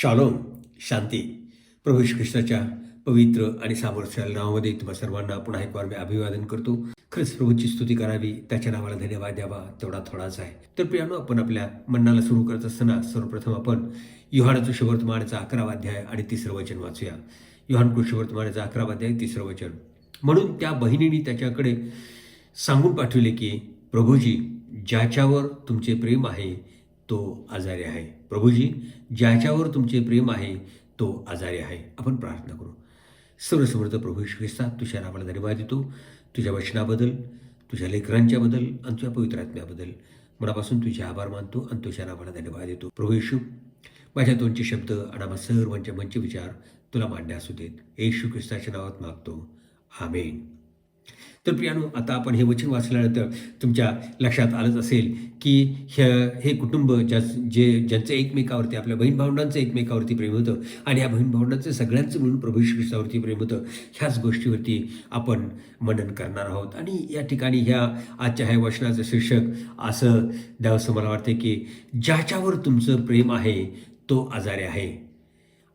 Shalom, शांती. प्रभू येशू ख्रिस्ताच्या पवित्र आणि सामर्थ्याच्या नावामध्ये तुम्हा सर्वांना पुन्हा एक वार मी अभिवादन करतो. खरंच प्रभूची स्तुती करावी, त्याच्या नावाला धन्यवाद द्यावा, तेवढा थोडाच आहे. तर प्रियानो, आपण आपल्या मनाला सुरू करत असताना सर्वप्रथम आपण योहानाचं शुभवर्तमानाचा 11वा अध्याय आणि 3रं वचन वाचूया. योहान शुभवर्तमानाचा 11वा अध्याय 3रं वचन. म्हणून त्या बहिणीने त्याच्याकडे सांगून पाठविले की प्रभूजी, ज्याच्यावर तुमचे प्रेम आहे तो आजारी आहे. प्रभूजी, ज्याच्यावर तुमचे प्रेम आहे तो आजारी आहे. आपण प्रार्थना करू. सर्वसमर्थ प्रभू येशू ख्रिस्ता, तुझ्या नावाला धन्यवाद देतो. तुझ्या वचनाबद्दल, तुझ्या लेकरांच्या बद्दल आणि तुझ्या पवित्र आत्म्याबद्दल मनापासून तुझे आभार मानतो आणि तुझ्या नावाला धन्यवाद देतो. प्रभू येशू, माझ्या दोनचे शब्द आणि आम्हा सर्वांच्या मनचे विचार तुला मांडणे असू देत. येशू ख्रिस्ताच्या नावात मागतो, आमेन. तर प्रियानो, आता आपण हे वचन वाचल्यानंतर तुमच्या लक्षात आलंच असेल की हे कुटुंब ज्यांचं एकमेकावरती, आपल्या बहीण भावंडांचं एकमेकावरती प्रेम होतं आणि या बहीण भावंडांचं सगळ्यांचं मिळून प्रभू येशू ख्रिस्तावरती प्रेम होतं. ह्याच गोष्टीवरती आपण मनन करणार आहोत. आणि या ठिकाणी आजच्या ह्या वचनाचं शीर्षक असं द्यावंसं मला वाटते की ज्याच्यावर तुमचं प्रेम आहे तो आजारी आहे.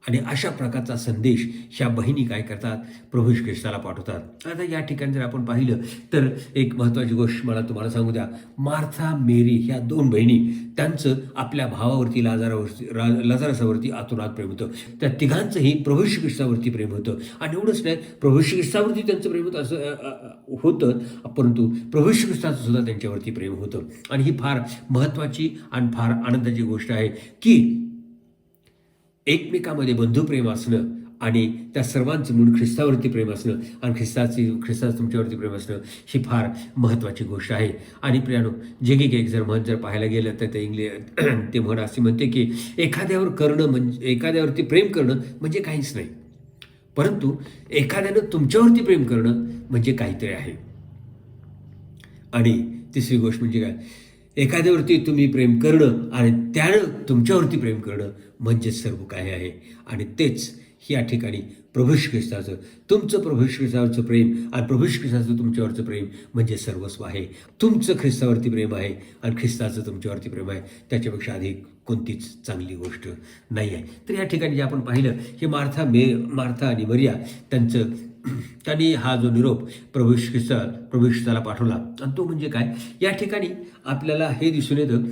आणि अशा प्रकारचा संदेश ह्या बहिणी काय करतात, प्रभू येशू ख्रिस्ताला पाठवतात. आता या ठिकाणी जर आपण पाहिलं तर एक महत्त्वाची गोष्ट मला तुम्हाला सांगू द्या. मार्था, मेरी ह्या दोन बहिणी, त्यांचं आपल्या भावावरती, लाजारसावरती आतोनात प्रेम होतं. त्या तिघांचंही प्रभू येशू ख्रिस्तावरती प्रेम होतं. आणि एवढंच नाही, प्रभू येशू ख्रिस्तावरती त्यांचं प्रेम होतं असं होतं, परंतु प्रभू येशू ख्रिस्ताचं सुद्धा त्यांच्यावरती प्रेम होतं. आणि ही फार महत्त्वाची आणि फार आनंदाची गोष्ट आहे की एकमेकामध्ये बंधुप्रेम असणं आणि त्या सर्वांचं म्हणून ख्रिस्तावरती प्रेम असणं आणि ख्रिस्ताचं तुमच्यावरती प्रेम असणं ही फार महत्त्वाची गोष्ट आहे. आणि प्रियानो, एक जर म्हण जर पाहायला गेलं तर ते म्हण अशी म्हणते की एखाद्यावरती प्रेम करणं म्हणजे काहीच नाही, परंतु एखाद्यानं तुमच्यावरती प्रेम करणं म्हणजे काहीतरी आहे. आणि तिसरी गोष्ट म्हणजे काय, एखाद्यावरती तुम्ही प्रेम करणं आणि त्यानं तुमच्यावरती प्रेम करणं म्हणजे सर्व काय आहे. आणि तेच या ठिकाणी प्रभू येशू ख्रिस्ताचं, तुमचं प्रभू येशू ख्रिस्तावरचं प्रेम आणि प्रभू येशू ख्रिस्ताचं तुमच्यावरचं प्रेम म्हणजे सर्वस्व आहे. तुमचं ख्रिस्तावरती प्रेम आहे आणि ख्रिस्ताचं तुमच्यावरती प्रेम आहे, त्याच्यापेक्षा अधिक कोणतीच चांगली गोष्ट नाही आहे. तर या ठिकाणी जे आपण पाहिलं की मार्था आणि मरिया त्यांनी हा जो निरोप प्रभू येशू ख्रिस्ताला पाठवला. आणि तो म्हणजे काय, या ठिकाणी आपल्याला हे दिसून येतं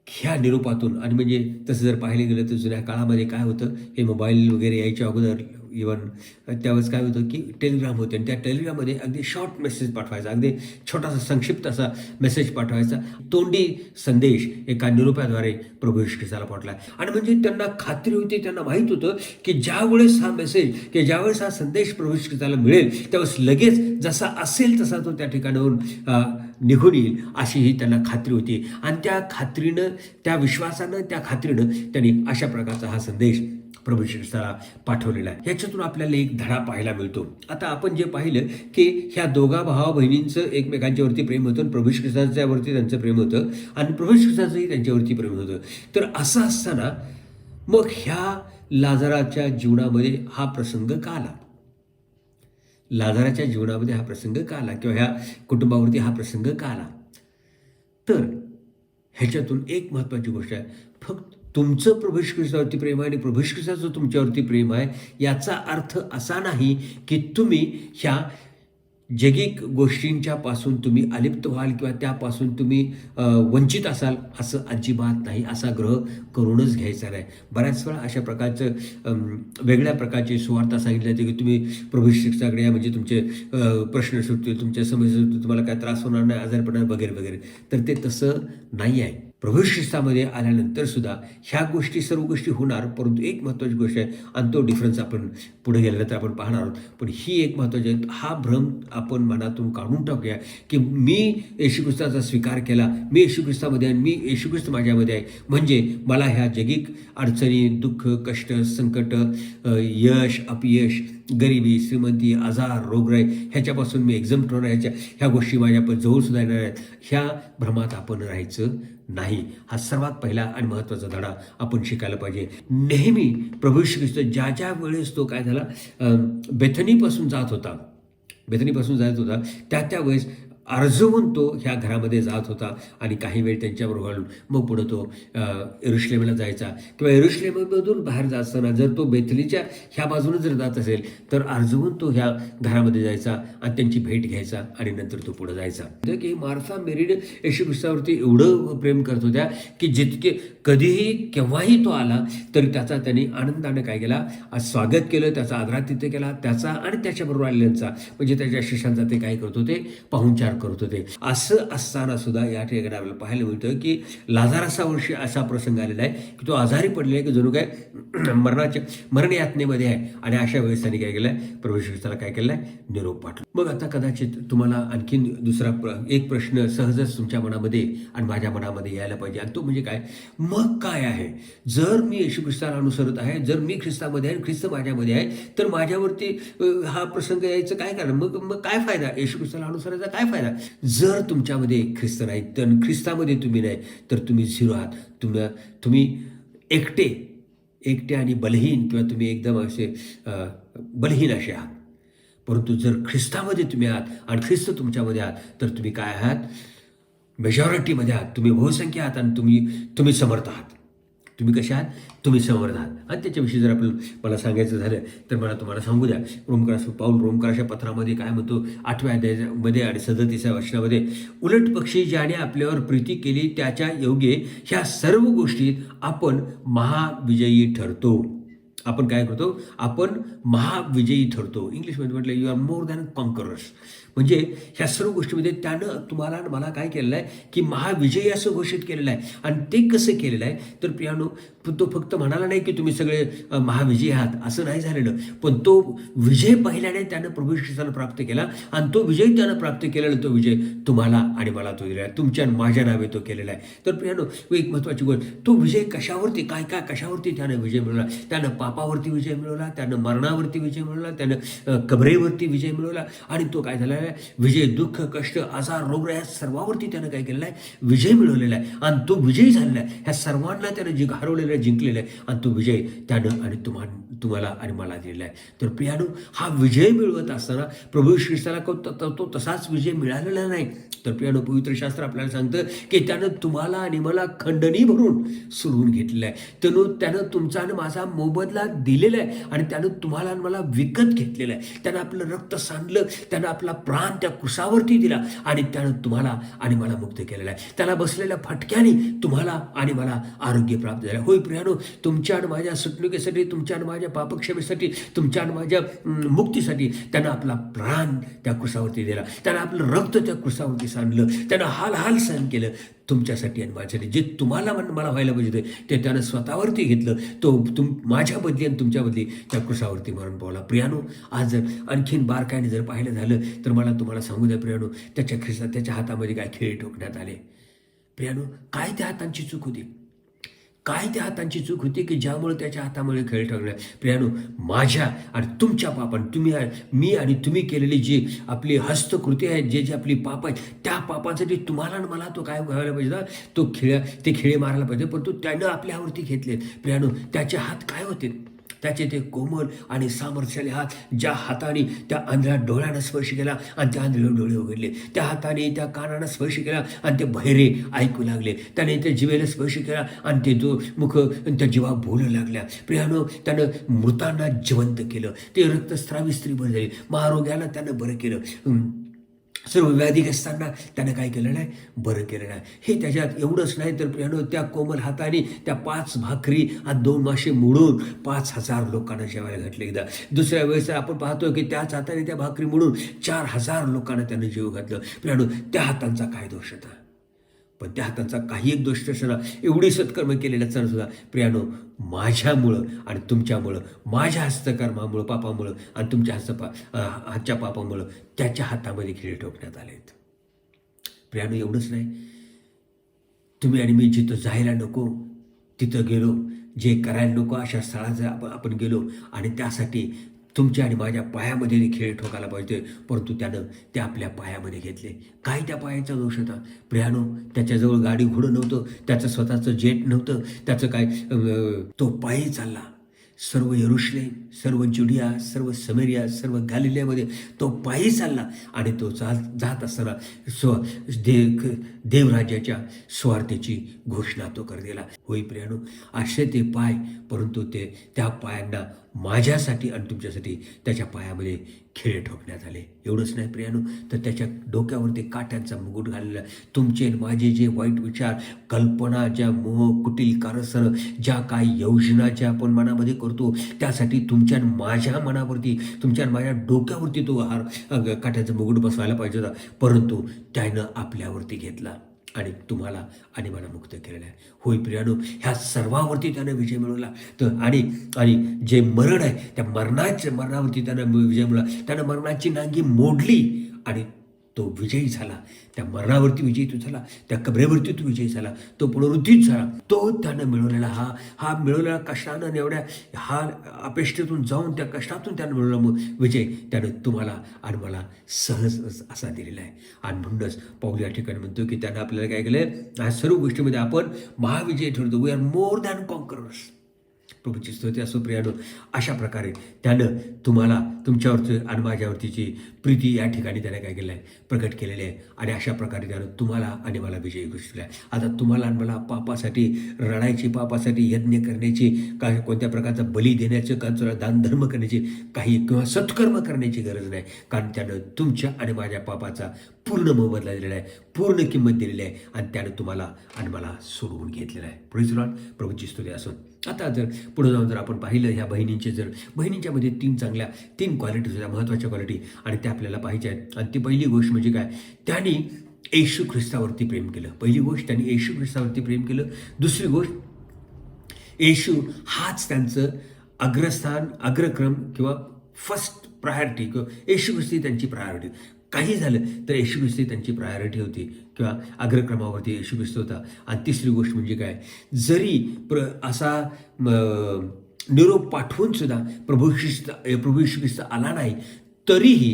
ह्या निरोपातून. आणि म्हणजे तसं जर पाहिलं गेलं तर जुन्या काळामध्ये काय होतं, हे मोबाईल वगैरे यायच्या अगोदर इवन त्यावेळेस काय होतं की टेलिग्राम होते. आणि त्या टेलिग्राममध्ये अगदी शॉर्ट मेसेज पाठवायचा, अगदी छोटासा संक्षिप्त असा मेसेज पाठवायचा. तोंडी संदेश एका निरोपाद्वारे प्रभू येशू ख्रिस्ताला पाठवला. आणि म्हणजे त्यांना खात्री होती, त्यांना माहीत होतं की ज्यावेळेस हा संदेश प्रभू येशू ख्रिस्ताला मिळेल त्यावेळेस लगेच जसा असेल तसा तो त्या ठिकाणाहून निघून येईल, अशी ही त्यांना खात्री होती. आणि त्या खात्रीनं त्यांनी अशा प्रकारचा हा संदेश प्रभू येशू ख्रिस्ताला पाठवलेला आहे. ह्याच्यातून आपल्याला एक धडा पाहायला मिळतो. आता आपण जे पाहिलं की ह्या दोघा भावा बहिणींचं एकमेकांच्यावरती प्रेम होतं, प्रभू येशू ख्रिस्ताच्यावरती त्यांचं प्रेम होतं आणि प्रभू येशू ख्रिस्ताचंही त्यांच्यावरती प्रेम होतं. तर असं असताना मग ह्या लाजाराच्या जीवनामध्ये हा प्रसंग का आला, किंवा ह्या कुटुंबावरती हा प्रसंग का आला. तर ह्याच्यातून एक महत्त्वाची गोष्ट आहे, फक्त तुमचं प्रभू येशू ख्रिस्तावरती प्रेम आहे आणि प्रभू येशू ख्रिस्ताचं तुमच्यावरती प्रेम आहे, याचा अर्थ असा नाही की तुम्ही ह्या जगिक गोष्टींच्या पासून तुम्ही अलिप्त व्हाल किंवा त्यापासून तुम्ही वंचित असाल, असं अजिबात नाही. असा ग्रह करूनच घ्यायचा नाही. बऱ्याच वेळा अशा प्रकारचं वेगळ्या प्रकारची सुवार्ता सांगितली जाते की तुम्ही प्रभू येशू ख्रिस्ताकडे या, म्हणजे तुमचे प्रश्न सुटतील, तुमच्या समस्या सुटतील, तुम्हाला काय त्रास होणार नाही, आजार पडणार वगैरे वगैरे. तर ते तसं नाही आहे. प्रभू येशू ख्रिस्तामध्ये आल्यानंतर सुद्धा सर्व गोष्टी होणार, परंतु एक महत्त्वाची गोष्ट आहे आणि तो डिफरन्स आपण पुढे गेल्यानंतर आपण पाहणार आहोत. पण ही एक महत्त्वाची आहे, हा भ्रम आपण मनातून काढून टाकूया की मी येशू ख्रिस्ताचा स्वीकार केला, मी येशू ख्रिस्तामध्ये आहे, मी येशू ख्रिस्त माझ्यामध्ये आहे, म्हणजे मला ह्या जगिक अडचणी, दुःख, कष्ट, संकट, यश, अपयश, गरिबी, श्रीमंती, आजार, रोगराई ह्याच्यापासून मी एक्झम्प्ट होणार, ह्या गोष्टी माझ्या जवळ सुद्धा येणार आहेत. ह्या भ्रमात आपण राहायचं नाही. हा सर्वात पहिला आणि महत्त्वाचा धडा आपण शिकायला पाहिजे. नेहमी प्रभू येशू ख्रिस्त ज्या वेळेस तो काय झाला, बेथनीपासून जात होता, त्या वेळेस आर्जवून तो ह्या घरामध्ये जात होता आणि काही वेळ त्यांच्याबरोबर घालून मग पुढं तो यरुशलेमला जायचा किंवा यरुशलेममधून बाहेर जात असताना जर तो बेथलीच्या ह्या बाजूने जर जात असेल तर आर्जवून तो ह्या घरामध्ये जायचा आणि त्यांची भेट घ्यायचा आणि नंतर तो पुढे जायचा. की मार्था मेरीने येशू ख्रिस्तावरती एवढं प्रेम करत होत्या की जितके कधीही केव्हाही तो आला तरी त्याचा त्यांनी आनंदाने काय केला, स्वागत केलं, त्याचा आदरातिथ्य केला, त्याचा आणि त्याच्याबरोबर आलेल्यांचा म्हणजे त्याच्या शिष्यांचा ते काय करत होते, पाहुणचार करत होते. असं असताना सुद्धा या ठिकाणी आपल्याला पाहायला मिळतं की लाजारसा वर्षी असा प्रसंग आलेला आहे की तो आजारी पडलेला आहे की जणू काय मरण यातनेमध्ये आहे आणि अशा वेळेस त्यांनी काय केलंय, प्रभू येशू ख्रिस्ताला काय केलंय, निरोप पाठवला. मग आता कदाचित तुम्हाला आणखीन दुसरा एक प्रश्न सहजच तुमच्या मनामध्ये आणि माझ्या मनामध्ये यायला पाहिजे आणि तो म्हणजे काय, मग काय आहे, जर मी येशू ख्रिस्ताला अनुसरत आहे, जर मी ख्रिस्तामध्ये आहे, ख्रिस्त माझ्यामध्ये आहे, तर माझ्यावरती हा प्रसंग यायचं काय कारण, मग काय फायदा, येशू ख्रिस्ताला अनुसरायचा काय फायदा. जर तुमच्यामध्ये ख्रिस्त नाही तर ख्रिस्तामध्ये तुम्ही नाही तर तुम्ही झिरो आहात. तुम्ही एकटे आणि बलहीन किंवा तुम्ही एकदम असे बलहीन असे आहात. परंतु जर ख्रिस्तामध्ये तुम्ही आहात आणि ख्रिस्त तुमच्यामध्ये आहात तर तुम्ही काय आहात, मेजॉरिटीमध्ये आहात, तुम्ही बहुसंख्या आहात आणि तुम्ही समर्थ आहात. तुम्ही कशा आहात, तुम्ही समर्थ आहात. आणि त्याच्याविषयी जर मला सांगायचं झालं तर मला तुम्हाला सांगू द्या, रोमकराच्या पत्रामध्ये काय म्हणतो 8व्या अध्यायामध्ये आणि 37व्या वचनामध्ये, उलट पक्षी ज्याने आपल्यावर प्रीती केली त्याच्या योग्य ह्या सर्व गोष्टीत आपण महाविजयी ठरतो. आपण काय करतो, आपण महाविजयी ठरतो. इंग्लिशमध्ये म्हटलं you R more than conquerors. म्हणजे ह्या सर्व गोष्टीमध्ये त्यानं तुम्हाला मला काय केलेलं आहे की महाविजयी असं घोषित केलेलं आहे. आणि ते कसं केलेलं आहे तर प्रियानो, तो फक्त म्हणाला नाही की तुम्ही सगळे महाविजयी आहात, असं नाही झालेलं, पण तो विजय पहिल्याने त्यानं प्रभू ख्रिस्ताला प्राप्त केला आणि तो विजय त्यानं प्राप्त केलेला, तो विजय तुम्हाला आणि मला तो दिलेला आहे, तुमच्या माझ्या नावे तो केलेला आहे. तर प्रियानो, एक महत्त्वाची गोष्ट, तो विजय कशावरती कशावरती त्यानं विजय मिळवला. त्यानं पापावरती विजय मिळवला, त्यानं मरणावरती विजय मिळवला, त्यानं कबरेवरती विजय मिळवला आणि तो काय झाला आहे, विजय दुःख कष्ट आजार रोग या सर्वावरती त्यानं काय केलेला आहे, विजय मिळवलेला आहे. आणि तो विजयी झालेला आहे, ह्या सर्वांना त्यानं हरवलेलं आहे, जिंकलेलं आहे आणि तो विजय त्यानं आणि तुम्हाला आणि मला दिलेला आहे. तर प्रियानो, हा विजय मिळवत असताना प्रभू ख्रिस्ताला तो तसाच विजय मिळालेला नाही. तर प्रियानो, पवित्र शास्त्र आपल्याला सांगतं की त्यानं तुम्हाला आणि मला खंडणी भरून सोडवून घेतलेलं आहे. त्यानं तुमचा आणि माझा मोबदला दिलेला आहे आणि त्यानं तुम्हाला आणि मला विकत घेतलेलं आहे. त्यानं आपलं रक्त सांडलं, त्यानं आपला प्राण त्या कुसावरती दिला आणि त्यानं तुम्हाला आणि मला मुक्त केलेला आहे. त्याला बसलेल्या फटक्याने तुम्हाला आणि मला आरोग्य प्राप्त झालं. होय प्रियानो, तुमच्या आणि माझ्या सुटणुकीसाठी, तुमच्या आणि माझ्या पापक्षमेसाठी, तुमच्या आणि माझ्या मुक्तीसाठी त्यानं आपला प्राण त्या कुसावरती दिला. त्यानं आपलं रक्त त्या कुसावरती सांडलं, त्यानं हाल सहन केलं तुमच्यासाठी आणि माझ्यासाठी. जे तुम्हाला मला व्हायला पाहिजे ते त्यानं स्वतःवरती घेतलं. तो माझ्या बदली आणि तुमच्या बदली त्या कुसावरती मरण पावला. प्रियानो, आज जर आणखीन बारकाईने जर पाहिलं झालं तर मला तुम्हाला सांगू द्या प्रियानो, त्याच्या हातामध्ये काय खिळे ठोकण्यात आले. प्रियानो, काय त्या हातांची चूक होती, काय त्या हातांची चूक होती की ज्यामुळे त्याच्या हातामुळे खेळ ठरले. प्रियानो, माझ्या आणि तुमच्या पापान मी आणि तुम्ही केलेली जी आपली हस्तकृती आहेत, जे आपली पाप आहेत, त्या पापांसाठी तुम्हाला आणि मला तो काय व्हायला पाहिजे, ते खिळे मारायला पाहिजे. परंतु त्यानं आपल्यावरती घेतले. प्रियानो, त्याचे हात काय होते, त्याचे ते कोमल आणि सामर्थ्यशाली हात, ज्या हाताने त्या आंधळ्या डोळ्यानं स्पर्श केला आणि त्या आंधळे डोळे उघडले, त्या हाताने त्या कानानं स्पर्श केला आणि ते बहिरे ऐकू लागले, त्याने त्या जिवेला स्पर्श केला आणि ते जो मुख त्या जीवा बोलू लागल्या. प्रियानो, त्यानं मृतांना जिवंत केलं, ते रक्तस्रावी स्त्री बरं झाली, महारोग्याला त्यानं बरं केलं, सर्व व्याधीग्रस्तांना त्यानं काय केलं नाही, बरं केलं नाही. हे त्याच्यात एवढंच नाही तर प्रियानो, त्या कोमल हाताने त्या 5 भाकरी आणि 2 मासे मोडून 5,000 लोकांना जेवायला घातले. एकदा दुसऱ्या वेळेस आपण पाहतो की त्याच हाताने त्या भाकरी मोडून 4,000 लोकांना त्यानं जेव घातलं. प्रियानो, त्या हातांचा काय दोष होता, पण त्या हातांचा काही एक दोष नसताना एवढी सत्कर्म केलेल्या सुद्धा प्रियानो, माझ्यामुळं आणि तुमच्यामुळं, माझ्या हस्तकर्मामुळं पापामुळं आणि तुमच्या हातच्या पापामुळं त्याच्या हातामध्ये खिळे ठोकण्यात आलेत. प्रियानो, एवढंच नाही, तुम्ही आणि मी जिथं जायला नको तिथं गेलो, जे करायला नको अशा स्थळाचं आपण गेलो आणि त्यासाठी तुमच्या आणि माझ्या पायामध्ये ते खिळे ठोकायला पाहिजे, परंतु त्यानं ते आपल्या पायामध्ये घेतले. काय त्या पायाचा दोष होता. प्रियानो, त्याच्याजवळ गाडी घोडं नव्हतं, त्याचं स्वतःचं जेट नव्हतं, त्याचं काय, तो पायी चालला, सर्व यरुशलेम, सर्व जुडिया, सर्व समेरिया, सर्व गॅलिलियामध्ये तो पायी चालला आणि तो जात असताना देवराज्याच्या स्वार्थेची घोषणा तो कर दिला. होई प्रियानो, असे ते पाय, परंतु त्या पायांना माझ्यासाठी आणि तुमच्यासाठी त्याच्या पायामध्ये खिळे ठोकण्यात आले. एवढंच नाही प्रियानो, तर त्याच्या डोक्यावरती काट्यांचा मुकुट घाललेला. तुमचे माझे जे वाईट विचार, कल्पना, ज्या मोह, कुटील कारस्थानं, ज्या काही योजना ज्या आपण मनामध्ये करतो, त्यासाठी तुमच्या माझ्या मनावरती, तुमच्या माझ्या डोक्यावरती तो काट्याचा मुकुट बसवायला पाहिजे होता, परंतु त्यानं आपल्यावरती घेतला आणि तुम्हाला आणि मला मुक्त केलेलं आहे. होय प्रियानो, ह्या सर्वावरती त्यानं विजय मिळवला. तर आणि जे मरण आहे, त्या मरणावरती त्यानं विजय मिळवला. त्यानं मरणाची नांगी मोडली आणि तो विजयी झाला. त्या मरणावरती विजयी तो झाला, त्या कबरेवरती तो विजयी झाला, तो पुनरुत्थित झाला. तो त्यानं मिळवलेला हा मिळवलेला कष्टानं, एवढ्या हा अपेक्षेतून जाऊन त्या कष्टातून त्यानं मिळवला विजय त्यानं तुम्हाला आणि मला सहज असा दिलेला आहे. आणि म्हणूनच पाऊल या ठिकाणी म्हणतो की त्यानं आपल्याला काय केलं, ह्या सर्व गोष्टीमध्ये आपण महाविजय ठरतो. We are more than conquerors. प्रभूची स्तुती असो प्रियानो. अशा प्रकारे त्यानं तुम्हाला, तुमच्यावरची आणि माझ्यावरतीची प्रीती या ठिकाणी त्याने काय केलं आहे, प्रकट केलेली आहे. आणि अशा प्रकारे त्यानं तुम्हाला आणि मला विजयी घोषित आहे. आता तुम्हाला आणि मला पापासाठी रडायची, पापासाठी यज्ञ करण्याची, काय कोणत्या प्रकारचा बली देण्याचं, का दानधर्म करण्याची काही किंवा सत्कर्म करण्याची गरज नाही. कारण त्यानं तुमच्या आणि माझ्या पापाचा पूर्ण मोबदला दिलेला आहे, पूर्ण किंमत दिलेली आहे आणि त्यानं तुम्हाला आणि मला सोडवून घेतलेला आहे. Praise Lord. प्रभूची स्तुती असो. आता जर पुढे जाऊन जर आपण पाहिलं, ह्या बहिणींच्यामध्ये तीन क्वालिटीज होत्या, महत्त्वाच्या क्वालिटी, आणि त्या आपल्याला पाहिजे आहेत. आणि ती पहिली गोष्ट म्हणजे काय, त्यांनी येशू ख्रिस्तावरती प्रेम केलं. पहिली गोष्ट, त्यांनी येशू ख्रिस्तावरती प्रेम केलं. दुसरी गोष्ट, येशू हाच त्यांचं अग्रस्थान, अग्रक्रम किंवा फर्स्ट प्रायोरिटी, किंवा येशू ख्रिस्ती त्यांची प्रायोरिटी. काही झालं तर येशू ख्रिस्ती त्यांची प्रायोरिटी होती किंवा अग्रक्रमावरती येशू ख्रिस्त होता. आणि तिसरी गोष्ट म्हणजे काय, जरी असा निरोप पाठवून सुद्धा प्रभू येशू ख्रिस्त आला नाही, तरीही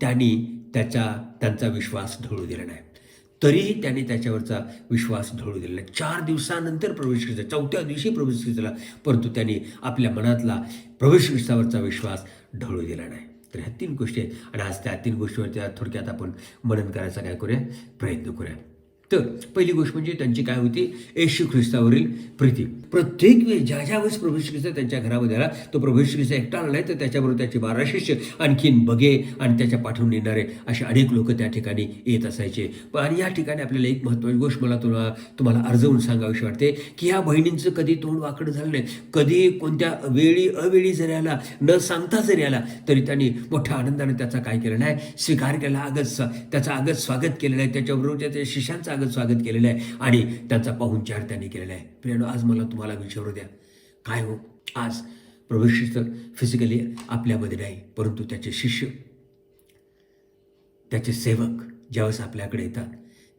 त्यांचा विश्वास ढळू दिला नाही. तरीही त्यांनी त्याच्यावरचा विश्वास ढळू दिला नाही. 4 दिवसानंतर प्रभू येशू ख्रिस्त, 4थ्या दिवशी प्रभू येशू ख्रिस्त आला, परंतु त्यांनी आपल्या मनातला प्रभू येशू ख्रिस्तावरचा विश्वास ढळू दिला नाही. तर ह्या 3 गोष्टी आहेत. आणि आज त्या 3 गोष्टीवरती थोडक्यात आपण मनन करायचा काय करूया, प्रयत्न करूया. तर पहिली गोष्ट म्हणजे त्यांची काय होती, येशू ख्रिस्तावरील प्रीती. प्रत्येक वेळी ज्या वेळेस प्रभू येशू ख्रिस्त त्यांच्या घरामध्ये आला, तो प्रभू येशू ख्रिस्त एकटा आला नाही, तर त्याच्याबरोबर त्याचे 12 शिष्य, आणखीन बघे आणि त्याच्या पाठवून येणारे असे अनेक लोक त्या ठिकाणी येत असायचे. आणि या ठिकाणी आपल्याला एक महत्त्वाची गोष्ट मला तुम्हाला अर्जवून सांगावीशी वाटते की ह्या बहिणींचं कधी तोंड वाकडं झालं नाही. कधी कोणत्या अवेळी जरी आला, न सांगता जरी आला, तरी त्यांनी मोठ्या आनंदाने त्याचा काय केलेला आहे, स्वीकार केला, त्याचा आगत स्वागत केलेलं आहे, त्याच्याबरोबर त्या शिष्यांचं स्वागत केलेलं आहे आणि त्यांचा पाहुणचार त्यांनी केलेला आहे. प्रियानो, आज मला तुम्हाला विचारू द्या, काय हो, आज प्रभू ख्रिस्त फिजिकली आपल्यामध्ये नाही, परंतु त्याचे शिष्य, त्याचे सेवक ज्यावेळेस आपल्याकडे येतात,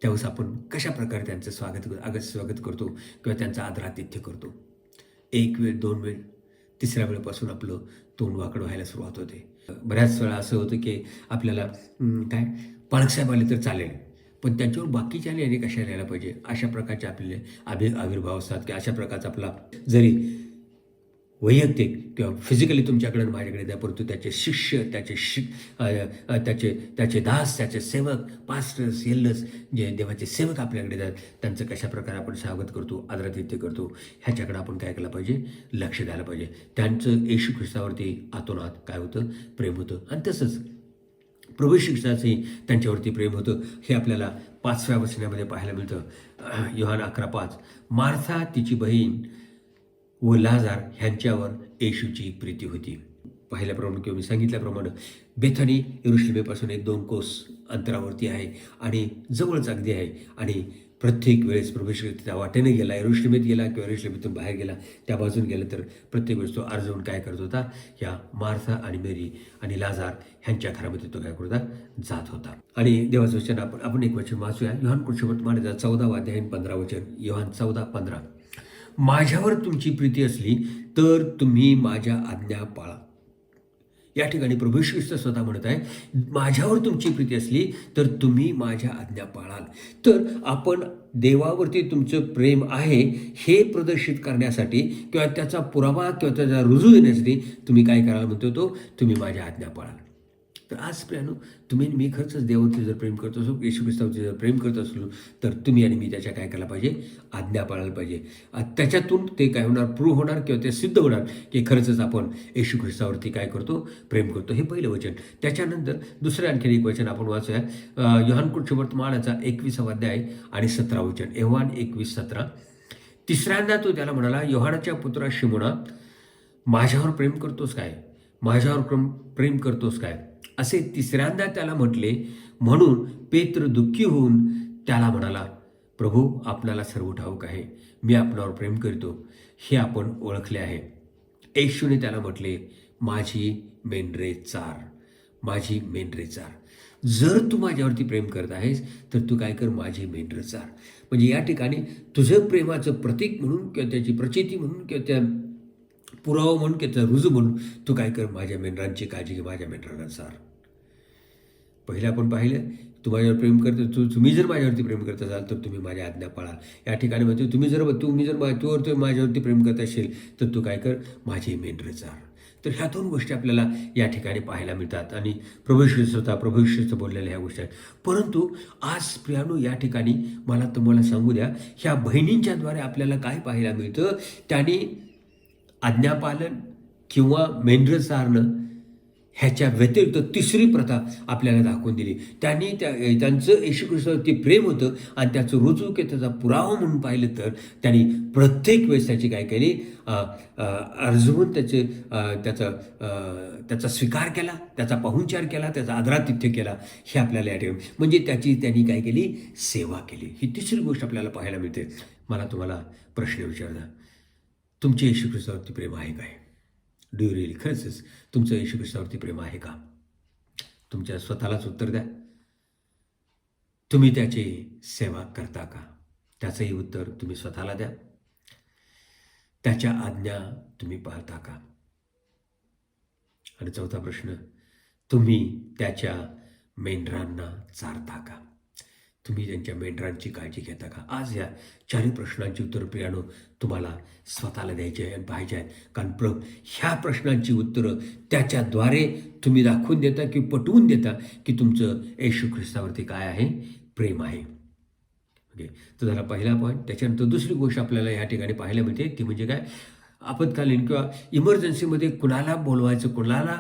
त्यावेळेस आपण कशा प्रकारे त्यांचं स्वागत करतो किंवा त्यांचा आदरातिथ्य करतो. 1 वेळ, 2 वेळ, 3ऱ्या वेळेपासून आपलं तोंड वाकडं व्हायला सुरुवात होते. बऱ्याच वेळा असं होतं की आपल्याला काय, पालकसाहेब आले तर चालेल, पण त्यांच्यावर बाकीच्या याने कशाला यायला पाहिजे, अशा प्रकारचे आपले आविर्भाव असतात की अशा प्रकारचा आपला जरी वैयक्तिक किंवा फिजिकली तुमच्याकडे माझ्याकडे द्या, परंतु त्याचे शिष्य, त्याचे दास, त्याचे सेवक, पास्टर्स, एल्डर्स, जे देवाचे सेवक आपल्याकडे द्यात, त्यांचं कशा प्रकारे आपण स्वागत करतो, आदरातिथ्य करतो, ह्याच्याकडे आपण काय केलं पाहिजे, लक्ष द्यायला पाहिजे. त्यांचं येशू ख्रिस्तावरती आतोनात काय होतं, प्रेम होतं. आणि तसंच प्रभू येशू ख्रिस्ताचंही त्यांच्यावरती प्रेम होतं. हे आपल्याला 5व्या वचनामध्ये पाहायला मिळतं. योहान 11:5. मार्था, तिची बहीण व लाजार ह्यांच्यावर येशूची प्रीती होती. पाहिल्याप्रमाणे किंवा मी सांगितल्याप्रमाणे बेथानी यरुशलेमेपासून 1-2 कोस अंतरावरती आहे आणि जवळच अगदी आहे. आणि प्रत्येक वेळेस प्रभू येशू त्या वाटेने गेला, यरुशलेमेत गेला किंवा यरुशलेमेतून बाहेर गेला, त्या बाजून गेला, तर प्रत्येक वेळेस तो अर्जवून काय करत होता, या मार्था आणि मेरी आणि लाजार ह्यांच्या घरामध्ये तो काय करत होता, जात होता. आणि देवाचं वचन आपण एक वचन वाचूया. योहान कृष्णवर्तमान 14वा अध्याय 15 वचन. योहान 14:15. माझ्यावर तुमची प्रीती असली तर तुम्ही माझ्या आज्ञा पाळा. या ठिकाणी प्रभू येशू ख्रिस्त स्वतः म्हणत आहे, माझ्यावर तुमची प्रीती असली तर तुम्ही माझ्या आज्ञा पाळाल. तर आपण देवावरती तुमचं प्रेम आहे हे प्रदर्शित करण्यासाठी किंवा त्याचा पुरावा किंवा त्याचा रुजू देण्यासाठी तुम्ही काय करायला म्हणतो तो, तुम्ही माझ्या आज्ञा पाळाल. तर आज प्रियानो, तुम्ही मी खरंच देवावरती जर प्रेम करत असो, येशू ख्रिस्तावरती जर प्रेम करत असलो, तर तुम्ही आणि मी त्याच्या काय करायला पाहिजे, आज्ञा पाळायला पाहिजे. त्याच्यातून ते काय होणार, प्रूव्ह होणार किंवा ते सिद्ध होणार की खरंच आपण येशू ख्रिस्तावरती काय करतो, प्रेम करतो. हे पहिलं वचन. त्याच्यानंतर दुसरं आणखी एक वचन आपण वाचूया, योहान वर्तमानाचा 21वा अध्याय आणि 17 वचन. योहान 21:17. तिसऱ्यांदा तो त्याला म्हणाला, योहानाच्या पुत्रा शिमोना, माझ्यावर प्रेम करतोस काय, माझ्यावर प्रेम करतोस काय, असे तिसऱ्यांदा त्याला म्हटले. म्हणून पेत्र दुःखी होऊन त्याला म्हणाला, प्रभू, आपणाला सर्व ठाऊक आहे, मी आपणावर प्रेम करतो, हे आपण ओळखले आहे. येशूने त्याला म्हटले, माझी मेंढरे चार, माझी मेंढरे चार. जर तू माझ्यावरती प्रेम करत आहेस तर तू काय कर, माझी मेंढरे चार. म्हणजे या ठिकाणी तुझं प्रेमाचं प्रतीक म्हणून किंवा त्याची प्रचिती म्हणून किंवा त्या पुरावा म्हणून किंवा रुजू म्हणून तू काय कर, माझ्या मेंढरांची काळजी घे, माझ्या मेंढरांना चार. पहिलं आपण पाहिलं, तू माझ्यावर प्रेम करतो, तुम्ही जर माझ्यावरती प्रेम करत असाल तर तुम्ही माझ्या आज्ञा पाळा. या ठिकाणी म्हणतो, तुम्ही जर माझ्यावरती प्रेम करत असेल तर तू काय कर, माझी मेंढरं चार. तर ह्या दोन गोष्टी आपल्याला या ठिकाणी पाहायला मिळतात आणि प्रभू येशू बोललेल्या ह्या गोष्टी आहेत. परंतु आज प्रियानो, या ठिकाणी मला तुम्हाला सांगू द्या, ह्या बहिणींच्याद्वारे आपल्याला काय पाहायला मिळतं, त्यांनी आज्ञापालन किंवा मेंढरं चारणं ह्याच्या व्यतिरिक्त तिसरी प्रथा आपल्याला दाखवून दिली. त्यांनी त्यांचं येशू ख्रिस्तावरती प्रेम होतं आणि त्याचं रुजू की त्याचा पुरावा म्हणून पाहिलं तर त्यांनी प्रत्येक वेळेस त्याची काय केली, अर्जवून त्याचा स्वीकार केला, त्याचा पाहुणचार केला, त्याचा आदरातिथ्य केला. हे आपल्याला या ठिकाणी म्हणजे त्यांनी काय केली, सेवा केली. ही तिसरी गोष्ट आपल्याला पाहायला मिळते. मला तुम्हाला प्रश्न विचारला, तुमचे येशू ख्रिस्तावरती प्रेम आहे काय? डू यू रिअली, खरंच तुमचं येशू ख्रिस्तावरती प्रेम आहे का? तुमच्या स्वतःलाच उत्तर द्या. तुम्ही त्याची सेवा करता का? त्याचंही उत्तर तुम्ही स्वतःला द्या. त्याच्या आज्ञा तुम्ही पाळता का? आणि चौथा प्रश्न, तुम्ही त्याच्या मेंढरांना चारता का? तुम्ही त्यांच्या मेंढरांची काळजी घेता का? आज ह्या चारही प्रश्नांची उत्तर प्रियानो तुम्हाला स्वतःला द्यायची आहे आणि पाहिजे आहेत. कारण ह्या प्रश्नांची उत्तरं त्याच्याद्वारे तुम्ही दाखवून देता की पटवून देता की तुमचं येशू ख्रिस्तावरती काय आहे, प्रेम आहे. ओके, तर झाला पहिला पॉईंट. त्याच्यानंतर दुसरी गोष्ट आपल्याला ह्या ठिकाणी पाहायला मिळते, ती म्हणजे काय, आपत्कालीन किंवा इमर्जन्सीमध्ये कुणाला बोलवायचं, कुणाला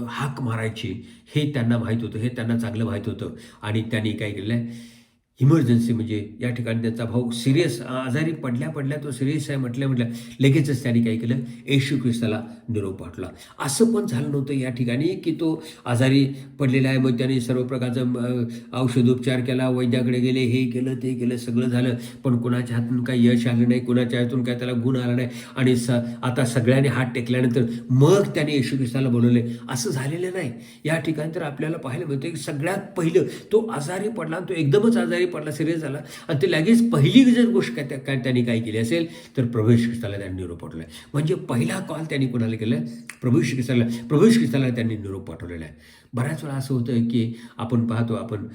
हाक मारायची हे त्यांना माहीत होतं, हे त्यांना चांगलं माहीत होतं. आणि त्यांनी काय केलं आहे, इमर्जन्सी म्हणजे या ठिकाणी त्याचा भाऊ सिरियस आजारी पडल्या तो सिरियस आहे म्हटल्या लगेचच त्यांनी काय केलं, येशू ख्रिस्ताला निरोप पाठवला. असं पण झालं नव्हतं या ठिकाणी की तो आजारी पडलेला आहे मग त्यांनी सर्व प्रकारचं औषधोपचार केला, वैद्याकडे गेले, हे केलं ते केलं, सगळं झालं, पण कुणाच्या हातून काही यश आलं नाही, कुणाच्या हातून काय त्याला गुण आला नाही. आणि आता सगळ्यांनी हात टेकल्यानंतर मग त्याने येशू ख्रिस्ताला बोलवले, असं झालेलं नाही. या ठिकाणी तर आपल्याला पाहायला मिळतं की सगळ्यात पहिलं तो आजारी पडला, तो एकदमच आजारी पडला, सिरियस झाला आणि ते लगेच पहिली जर गोष्ट काय त्यांनी काय केली असेल तर प्रभू येशू ख्रिस्ताला त्यांनी निरोप पाठवला आहे. म्हणजे पहिला कॉल त्यांनी कोणाला केला, प्रभू येशू ख्रिस्ताला त्यांनी निरोप पाठवलेला आहे. बऱ्याच वेळा असं होतं की आपण पाहतो, आपण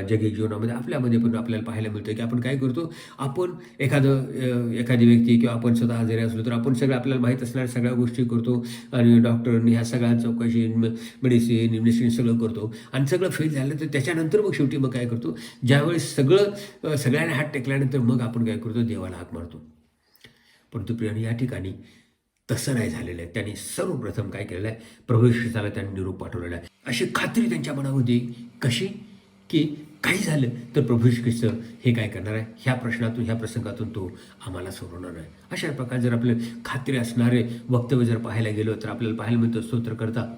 जगिक जीवनामध्ये आपल्यामध्ये पण आपल्याला पाहायला मिळतं की आपण काय करतो, आपण एखादी व्यक्ती किंवा आपण स्वतः आजारी असलो तर आपण सगळं आपल्याला माहीत असणाऱ्या सगळ्या गोष्टी करतो आणि डॉक्टरनी ह्या सगळ्या चौकशी, मेडिसिन सगळं करतो आणि सगळं फेल झालं तर त्याच्यानंतर मग शेवटी मग काय करतो, ज्यावेळेस सगळ्यांना हात टेकल्यानंतर मग आपण काय करतो, देवाला हाक मारतो. परंतु प्रियाने या ठिकाणी तसं नाही झालेलं आहे. त्यांनी सर्वप्रथम काय केलेलं आहे, प्रभू येशू ख्रिस्ताला त्यांनी निरोप पाठवलेला आहे. अशी खात्री त्यांच्या मनामध्ये कशी की काही झालं तर प्रभू येशू ख्रिस्त हे काय करणार आहे, ह्या प्रश्नातून, ह्या प्रसंगातून तो आम्हाला सोडवणार आहे. अशा प्रकारे जर आपलं खात्री असणारे वक्तव्य जर पाहायला गेलो तर आपल्याला पाहायला मिळतं, स्तोत्रकर्ता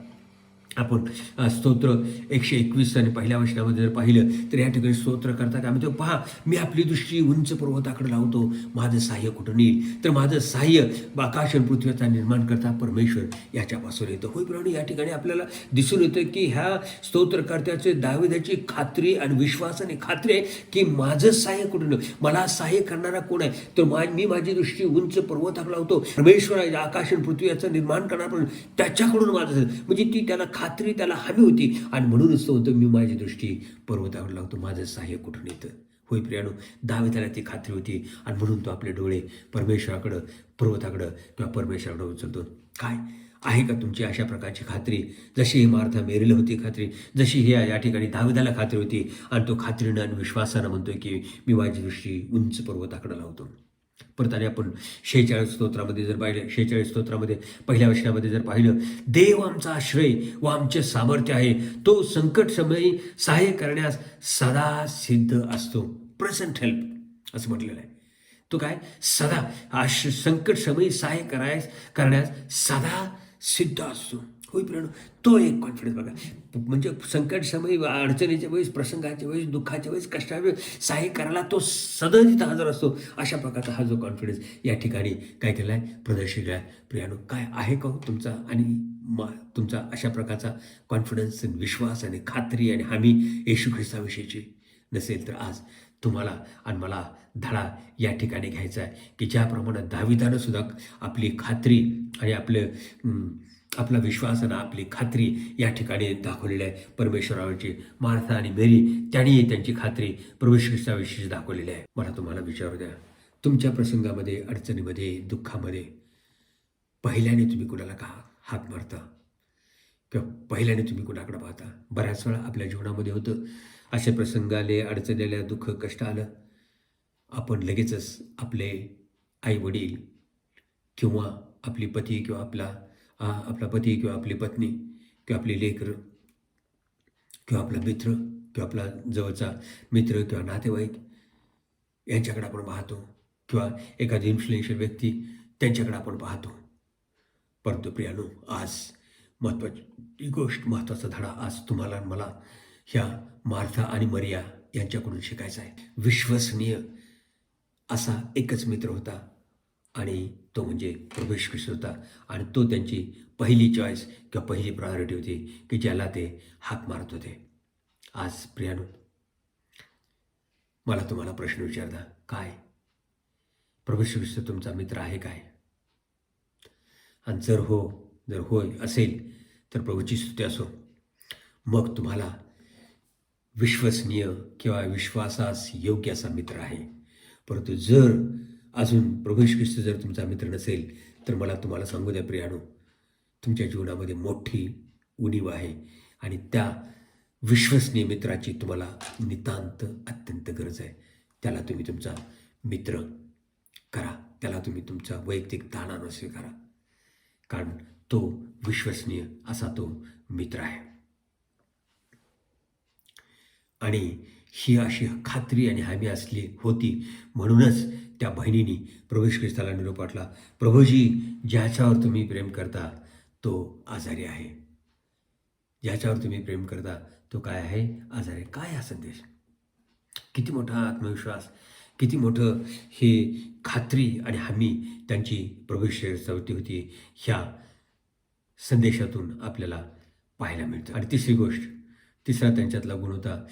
आपण स्तोत्र 121 आणि पहिल्या वचनामध्ये जर पाहिलं तर या ठिकाणी स्तोत्र करता का आम्ही तो पहा, मी आपली दृष्टी उंच पर्वताकडे लावतो, माझं सहाय्य कुठून येईल? तर माझं सहाय्य आकाश आणि पृथ्वीचा निर्माण करता परमेश्वर याच्यापासून येतं. होय प्रमाणे या ठिकाणी आपल्याला दिसून येतं की ह्या स्तोत्रकर्त्याचे दाविदाची खात्री आणि विश्वास आणि खात्री आहे की माझं सहाय्य कुठून येईल? मला सहाय्य करणारा कोण आहे? तर मी माझी दृष्टी उंच पर्वताकडे लावतो, परमेश्वर आहे आकाश आणि पृथ्वी याचं निर्माण करणार त्याच्याकडून माझं, म्हणजे ती त्याला खात्री, त्याला हमी होती आणि म्हणूनच तो होतं मी माझी दृष्टी पर्वतावर लावतो, माझं सहाय्य कुठून येतं? होय प्रियानो, दाविदाला ती खात्री होती आणि म्हणून तो आपले डोळे परमेश्वराकडं, पर्वताकडं किंवा परमेश्वराकडं उचलतो. काय आहे का तुमची अशा प्रकारची खात्री? जशी ही मार्था मेरीला होती खात्री, जशी ही या ठिकाणी दाविदाला खात्री होती आणि तो खात्रीनं आणि विश्वासानं म्हणतोय की मी माझी दृष्टी उंच पर्वताकडे लावतो. परत आणि आपण 46 स्तोत्रामध्ये जर पाहिलं, 46 स्तोत्रामध्ये पहिल्या वचनामध्ये जर पाहिलं, देव आमचा आश्रय व आमचे सामर्थ्य आहे, तो संकट समयी सहाय्य करण्यास सदा सिद्ध असतो. प्रेझेंट हेल्प असं म्हटलेलं आहे. तो काय सदा संकट समयी सहाय्य करण्यास सदा सिद्ध असतो. होय प्रियानो, तो एक कॉन्फिडन्स बघा, म्हणजे संकट समय, अडचणीच्या वेळेस, प्रसंगाच्या वेळेस, दुःखाच्या वेळेस, कष्टाच्या वेळेस सहाय्य करायला तो सदा तिथं हजर असतो. अशा प्रकारचा हा जो कॉन्फिडन्स या ठिकाणी काय केला आहे, प्रदर्शित आहे. प्रियानो, काय आहे का तुमचा आणि तुमचा अशा प्रकारचा कॉन्फिडन्स, विश्वास आणि खात्री आणि हमी येशू ख्रिस्ताविषयीची नसेल तर आज तुम्हाला आणि मला धडा या ठिकाणी घ्यायचा आहे की ज्याप्रमाणे दाविदानं सुद्धा आपली खात्री आणि आपला विश्वास आणि आपली खात्री या ठिकाणी दाखवलेली आहे परमेश्वरावरची. मार्था आणि मेरी त्यांनी त्यांची खात्री प्रभू ख्रिस्ताविषयी दाखवलेली आहे. मला तुम्हाला विचारू द्या, तुमच्या प्रसंगामध्ये, अडचणीमध्ये, दुःखामध्ये पहिल्याने तुम्ही कुणाला का हाक मारता किंवा पहिल्याने तुम्ही कुणाकडे पाहता? बऱ्याच वेळा आपल्या जीवनामध्ये होतं, असे प्रसंग आले, अडचणी आल्या, दुःख कष्ट आलं, आपण लगेचच आपले आई वडील किंवा आपली पती किंवा आपला पती किंवा आपली पत्नी किंवा आपली लेकरं किंवा आपला मित्र किंवा आपला जवळचा मित्र किंवा नातेवाईक यांच्याकडे आपण पाहतो किंवा एखादी इन्फ्लुएन्शियल व्यक्ती त्यांच्याकडे आपण पाहतो. परंतु प्रियानो, आज महत्त्वाची गोष्ट, महत्त्वाचा धडा आज तुम्हाला आणि मला ह्या मार्था आणि मरिया यांच्याकडून शिकायचा आहे. विश्वसनीय असा एकच मित्र होता आणि तो म्हणजे प्रभू येशू ख्रिस्त होता आणि तो त्यांची पहिली चॉईस किंवा पहिली प्रायोरिटी होती की ज्याला ते हाक मारत होते. आज प्रियानो, मला तुम्हाला प्रश्न विचारता, काय प्रभू येशू ख्रिस्त तुमचा मित्र आहे काय? आणि जर होय असेल तर प्रभूची स्तुती असो, मग तुम्हाला विश्वसनीय किंवा विश्वासास योग्य असा मित्र आहे. परंतु जर अजून प्रभू येशू ख्रिस्त जर तुमचा मित्र नसेल तर मला तुम्हाला सांगू द्या प्रियानो, तुमच्या जीवनामध्ये मोठी उणीव आहे आणि त्या विश्वसनीय मित्राची तुम्हाला नितांत अत्यंत गरज आहे. त्याला तुम्ही तुमचा मित्र करा, त्याला तुम्ही तुमचा वैयक्तिक दानानं स्वीकारा, कारण तो विश्वसनीय असा तो मित्र आहे. आणि ही अशी खात्री आणि हमी असली होती, म्हणूनच त्या बहिणीने प्रभू येशू ख्रिस्ताला निरोप पाठवला, प्रभूजी, ज्याच्यावर तुम्ही प्रेम करता तो आजारी आहे. ज्याच्यावर तुम्ही प्रेम करता तो काय आहे? आजारी. काय हा संदेश! किती मोठा आत्मविश्वास, किती मोठं हे खात्री आणि हमी त्यांची प्रभू येशू ख्रिस्तावरती होती, ह्या संदेशातून आपल्याला पाहायला मिळतं. आणि तिसरा त्यांच्यातला गुण होता,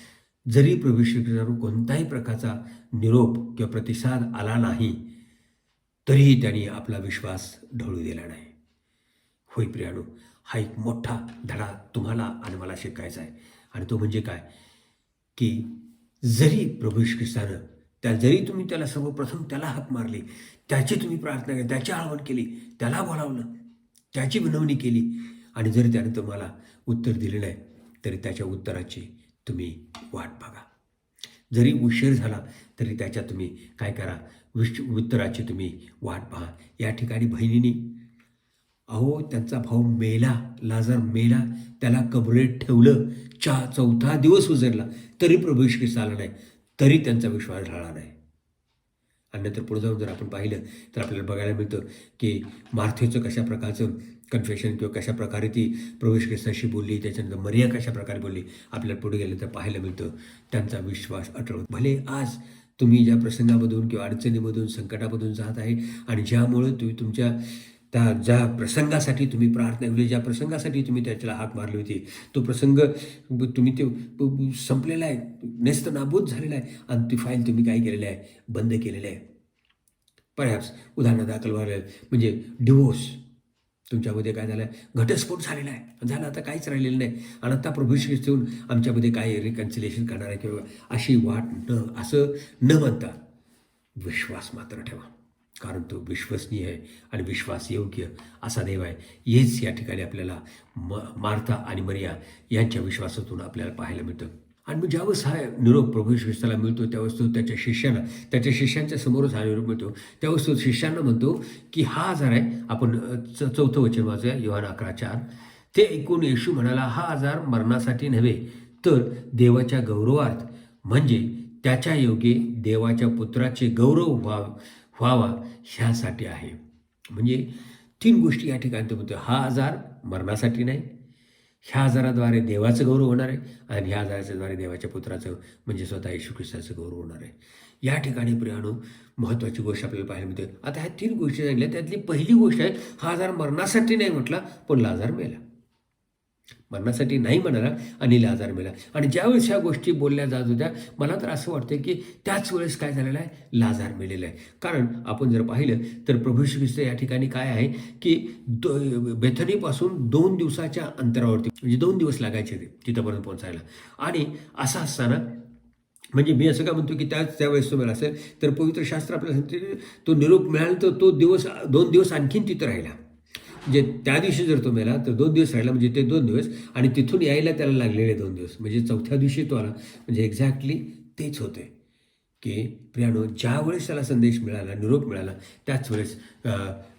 जरी प्रभू येशू ख्रिस्तावर कोणताही प्रकारचा निरोप किंवा प्रतिसाद आला नाही तरीही त्यांनी आपला विश्वास ढळू दिला नाही. होय प्रियानो, हा एक मोठा धडा तुम्हाला आणि मला शिकायचा आहे. आणि तो म्हणजे काय, की जरी प्रभू येशू ख्रिस्तानं जरी तुम्ही त्याला सर्वप्रथम त्याला हाक मारली, त्याची तुम्ही प्रार्थना केली, त्याची आळवण केली, त्याला बोलावलं, त्याची विनवणी केली आणि जरी त्याने तुम्हाला उत्तर दिलं नाही तरी त्याच्या उत्तराची तुम्ही वाट बघा. जरी उशीर झाला तरी त्याच्या तुम्ही काय करा, उत्तराची तुम्ही वाट पहा. या ठिकाणी बहिणीने, अहो त्यांचा भाऊ मेला, लाजर मेला, त्याला कबरेत ठेवलं, चौथा दिवस उजरला तरी प्रभू येशू ख्रिस्त आला नाही, तरी त्यांचा विश्वास ढळला नाही. आणि नंतर पुढे जाऊन जर आपण पाहिलं तर आपल्याला बघायला मिळतं की मार्थेचं कशा प्रकारचं कन्फेशन किंवा कशा प्रकारे ती प्रभू येशू ख्रिस्ताशी बोलली, त्याच्यानंतर मरिया कशा प्रकारे बोलली, आपल्याला पुढे गेलं तर पाहायला मिळतं त्यांचा विश्वास अटळ होता. भले आज तुम्ही ज्या प्रसंगामधून किंवा अडचणीमधून संकटामधून जात आहे आणि ज्यामुळं तुम्ही तुमच्या त्या ज्या प्रसंगासाठी तुम्ही प्रार्थना केली, ज्या प्रसंगासाठी तुम्ही त्याच्याला हाक मारली होती, तो प्रसंग तुम्ही ते संपलेला आहे, नेस्त नाबूद झालेला आहे आणि ती फाईल तुम्ही काय केलेलं आहे, बंद केलेलं आहे. परहॅप्स उदाहरण दाखल व्हायला म्हणजे डिवोर्स तुमच्यामध्ये काय झालं आहे, घटस्फोट झालेला आहे, झालं आता काहीच राहिलेलं नाही आणि आता प्रभू येशू ख्रिस्त येऊन आमच्यामध्ये काय रिकन्सिलेशन करणार आहे किंवा अशी वाट असं न म्हणता विश्वास मात्र ठेवा, कारण तो विश्वसनीय आहे आणि विश्वासयोग्य असा देव आहे. हेच या ठिकाणी आपल्याला मार्था आणि मरिया यांच्या विश्वासातून आपल्याला पाहायला मिळतं. आणि मग ज्यावेळेस हा निरोप प्रभू येशू ख्रिस्ताला मिळतो त्यावेळेस तो त्याच्या शिष्यांच्या समोरच हा निरोप मिळतो. त्यावेळेस तो शिष्यांना म्हणतो की हा आजार आहे. आपण 4 वचन वाचूया, योहान 11:4. ते ऐकून येशू म्हणाला, हा आजार मरणासाठी नव्हे तर देवाच्या गौरवार्थ, म्हणजे त्याच्या योगे देवाच्या पुत्राचे गौरव व्हावा ह्यासाठी आहे. म्हणजे 3 गोष्टी या ठिकाणी तो म्हणतो. हा आजार मरणासाठी नाही, ह्या आजाराद्वारे देवाचं गौरव होणार आहे आणि ह्या आजाराच्याद्वारे देवाच्या पुत्राचं म्हणजे स्वतः येशू ख्रिस्ताचं गौरव होणार आहे. या ठिकाणी प्रियानो महत्त्वाची गोष्ट आपल्याला पाहायला मिळते. आता ह्या 3 गोष्टी सांगितल्या, त्यातली पहिली गोष्ट आहे, हा आजार मरणासाठी नाही म्हटला पण लाजार मेला. मरणासाठी नाही म्हणाला आणि लाजार मेला. आणि ज्यावेळेस ह्या गोष्टी बोलल्या जात होत्या, मला तर असं वाटतं की त्याच वेळेस काय झालेलं आहे, लाजार मेलेलं आहे. कारण आपण जर पाहिलं तर प्रभू येशू ख्रिस्त या ठिकाणी काय आहे की बेथनीपासून 2 दिवसाच्या अंतरावरती, म्हणजे 2 दिवस लागायचे ते तिथंपर्यंत पोहोचायला. आणि असं असताना म्हणजे मी असं काय म्हणतो की त्यावेळेस तुम्हाला असेल तर पवित्र शास्त्र आपल्याला सांगते तो निरोप मिळाला तर तो 2 दिवस आणखीन तिथं राहिला. म्हणजे त्या दिवशी जर तो मेला तर 2 दिवस राहिला, म्हणजे ते 2 दिवस आणि तिथून यायला त्याला लागलेले 2 दिवस, म्हणजे 4थ्या दिवशी तो आला. म्हणजे एक्झॅक्टली तेच होते की प्रियानो, ज्या वेळेस त्याला संदेश मिळाला, निरोप मिळाला, त्याच वेळेस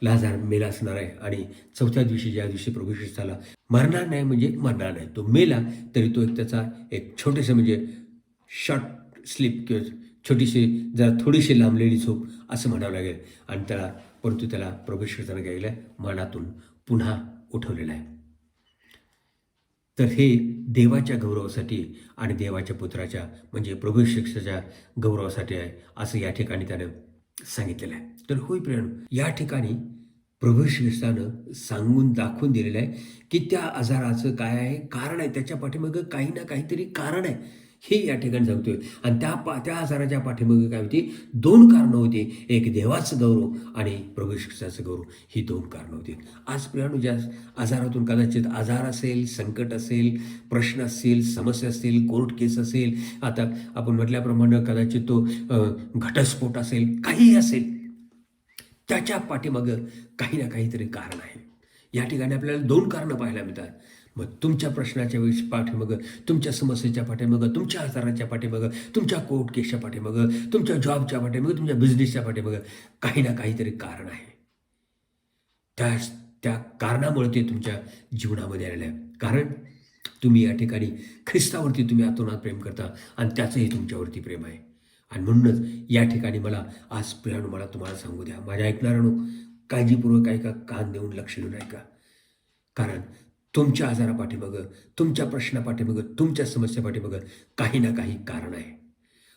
लाजार मेला असणार आहे. आणि 4थ्या दिवशी ज्या दिवशी प्रभू ख्रिस्ताला मरणार नाही म्हणजे मरणार नाही, तो मेला तरी तो त्याचा एक छोटेसं म्हणजे शॉर्ट स्लीप किंवा छोटीशी जरा थोडीशी लांबलेली झोप असं म्हणावं लागेल. आणि परंतु त्याला प्रभू ख्रिस्ताने काय केलं, मरणातून पुन्हा उठवलेलं आहे. तर हे देवाच्या गौरवासाठी आणि देवाच्या पुत्राच्या म्हणजे प्रभू येशू ख्रिस्ताच्या गौरवासाठी आहे असं या ठिकाणी त्यानं सांगितलेलं आहे. तर होय प्रियानो, या ठिकाणी प्रभू येशू ख्रिस्तानं सांगून दाखवून दिलेलं आहे की त्या आजाराचं काय आहे, कारण आहे, त्याच्या पाठीमागं काही ना काहीतरी कारण आहे हे या ठिकाणी सांगतोय. आणि त्या आजाराच्या पाठीमागे काय होती, 2 कारणं होती. एक देवाचं गौरव आणि प्रभू येशू ख्रिस्ताचं गौरव, ही 2 कारणं होती. आज प्रियानो, ज्या आजारातून कदाचित आजार असेल, संकट असेल, प्रश्न असतील, समस्या असतील, कोर्ट केस असेल, आता आपण म्हटल्याप्रमाणे कदाचित तो घटस्फोट असेल, काहीही असेल, त्याच्या पाठीमागं काही ना काहीतरी कारण आहे. या ठिकाणी आपल्याला 2 कारणं पाहायला मिळतात. मग तुमच्या प्रश्नाच्या पाठीमागं, तुमच्या समस्येच्या पाठीमागं, तुमच्या आजाराच्या पाठीमागं, तुमच्या कोर्ट केसच्या पाठीमागं, तुमच्या जॉबच्या पाठीमागं, तुमच्या बिझनेसच्या पाठीमागं काही ना काहीतरी कारण आहे. त्या कारणामुळे ते तुमच्या जीवनामध्ये आलेलं आहे. कारण तुम्ही या ठिकाणी ख्रिस्तावरती तुम्ही आतोनात प्रेम करता आणि त्याचंही तुमच्यावरती प्रेम आहे. आणि म्हणूनच या ठिकाणी मला आज प्रियानो, मला तुम्हाला सांगू द्या, माझ्या ऐकणाऱ्यांनो, काळजीपूर्वक ऐका, कान देऊन लक्ष देऊन ऐका. कारण तुमच्या आजारापाठीमागं, तुमच्या प्रश्नापाठीमागं, तुमच्या समस्यापाठीमागं काही ना काही कारण आहे.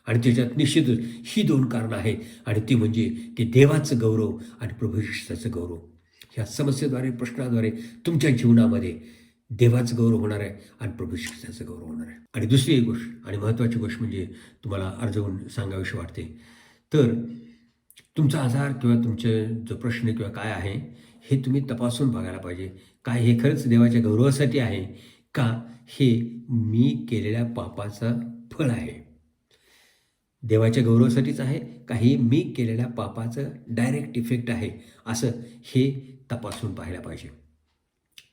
आणि त्याच्यात निश्चितच ही 2 कारणं आहेत. आणि ती म्हणजे की देवाचं गौरव आणि प्रभू येशू ख्रिस्ताचं गौरव. ह्या समस्येद्वारे, प्रश्नाद्वारे तुमच्या जीवनामध्ये देवाचं गौरव होणार आहे आणि प्रभू येशू ख्रिस्ताचं गौरव होणार आहे. आणि दुसरी एक गोष्ट आणि महत्त्वाची गोष्ट म्हणजे तुम्हाला अर्जवून सांगावीशी वाटते, तर तुमचा आजार किंवा तुमचे जो प्रश्न किंवा काय आहे हे तुम्ही तपासून बघायला पाहिजे. काय हे खरंच देवाच्या गौरवासाठी आहे का हे मी केलेल्या पापाचं फळ आहे? देवाच्या गौरवासाठीच आहे का हे मी केलेल्या पापाचं डायरेक्ट इफेक्ट आहे? असं हे तपासून पाहायला पाहिजे.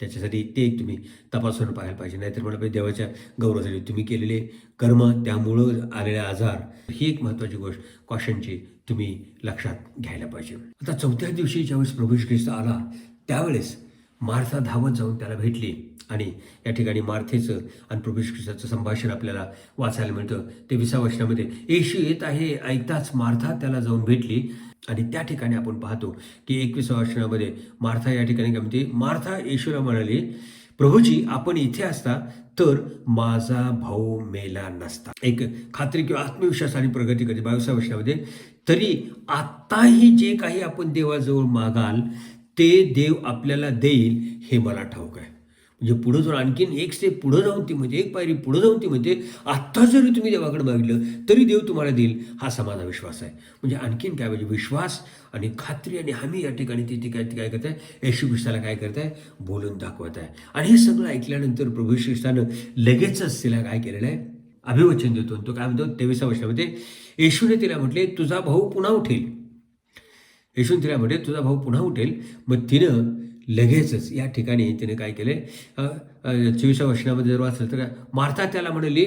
त्याच्यासाठी ते तुम्ही तपासून पाहायला पाहिजे. नाहीतर मला पाहिजे देवाच्या गौरवासाठी तुम्ही केलेले कर्म, त्यामुळं आलेले आजार, ही एक महत्त्वाची गोष्ट कॉशनची तुम्ही लक्षात घ्यायला पाहिजे. आता 4थ्या दिवशी ज्यावेळेस प्रभू येशू ख्रिस्त आला त्यावेळेस मार्था धावत जाऊन त्याला भेटली आणि या ठिकाणी मार्थेचं आणि प्रभू येशू ख्रिस्ताचं संभाषण आपल्याला वाचायला मिळतं. ते 20व्या वचनामध्ये येशू येत आहे ऐकताच मार्था त्याला जाऊन भेटली. आणि त्या ठिकाणी आपण पाहतो की 21व्या वचनामध्ये मार्था या ठिकाणी काय म्हणते, मार्था येशूला म्हणाली, प्रभूजी आपण इथे असता तर माझा भाऊ मेला नसता. एक खात्री किंवा आत्मविश्वास आणि प्रगती करते 22व्या वचनामध्ये, तरी आत्ताही जे काही आपण देवाजवळ मागाल ते देव आपल्याला देईल हे मला ठाऊक आहे. म्हणजे पुढं जाऊन आणखीन एक स्टेप पुढं जाऊन ती म्हणजे एक पायरी पुढं जाऊन ती म्हणते, आत्ता जरी तुम्ही देवाकडे मागितलं तरी देव तुम्हाला देईल हा समाजा विश्वास आहे. म्हणजे आणखीन काय म्हणजे विश्वास आणि खात्री आणि हमी या ठिकाणी ती काय करत आहे, येशू ख्रिस्ताला काय करत आहे, बोलून दाखवत आहे. आणि हे सगळं ऐकल्यानंतर प्रभू येशू ख्रिस्तानं लगेचच तिला काय केलेलं आहे, अभिवचन देतो. तो काय म्हणतो 23व्या वचनामध्ये, येशूने तिला म्हटले तुझा भाऊ पुन्हा उठेल. येशूने तिला म्हटले तुझा भाऊ पुन्हा उठेल. मग तिनं लगेचच या ठिकाणी तिने काय केले, 24व्या वचनामध्ये जर वाचलं तर मार्था त्याला म्हणाली,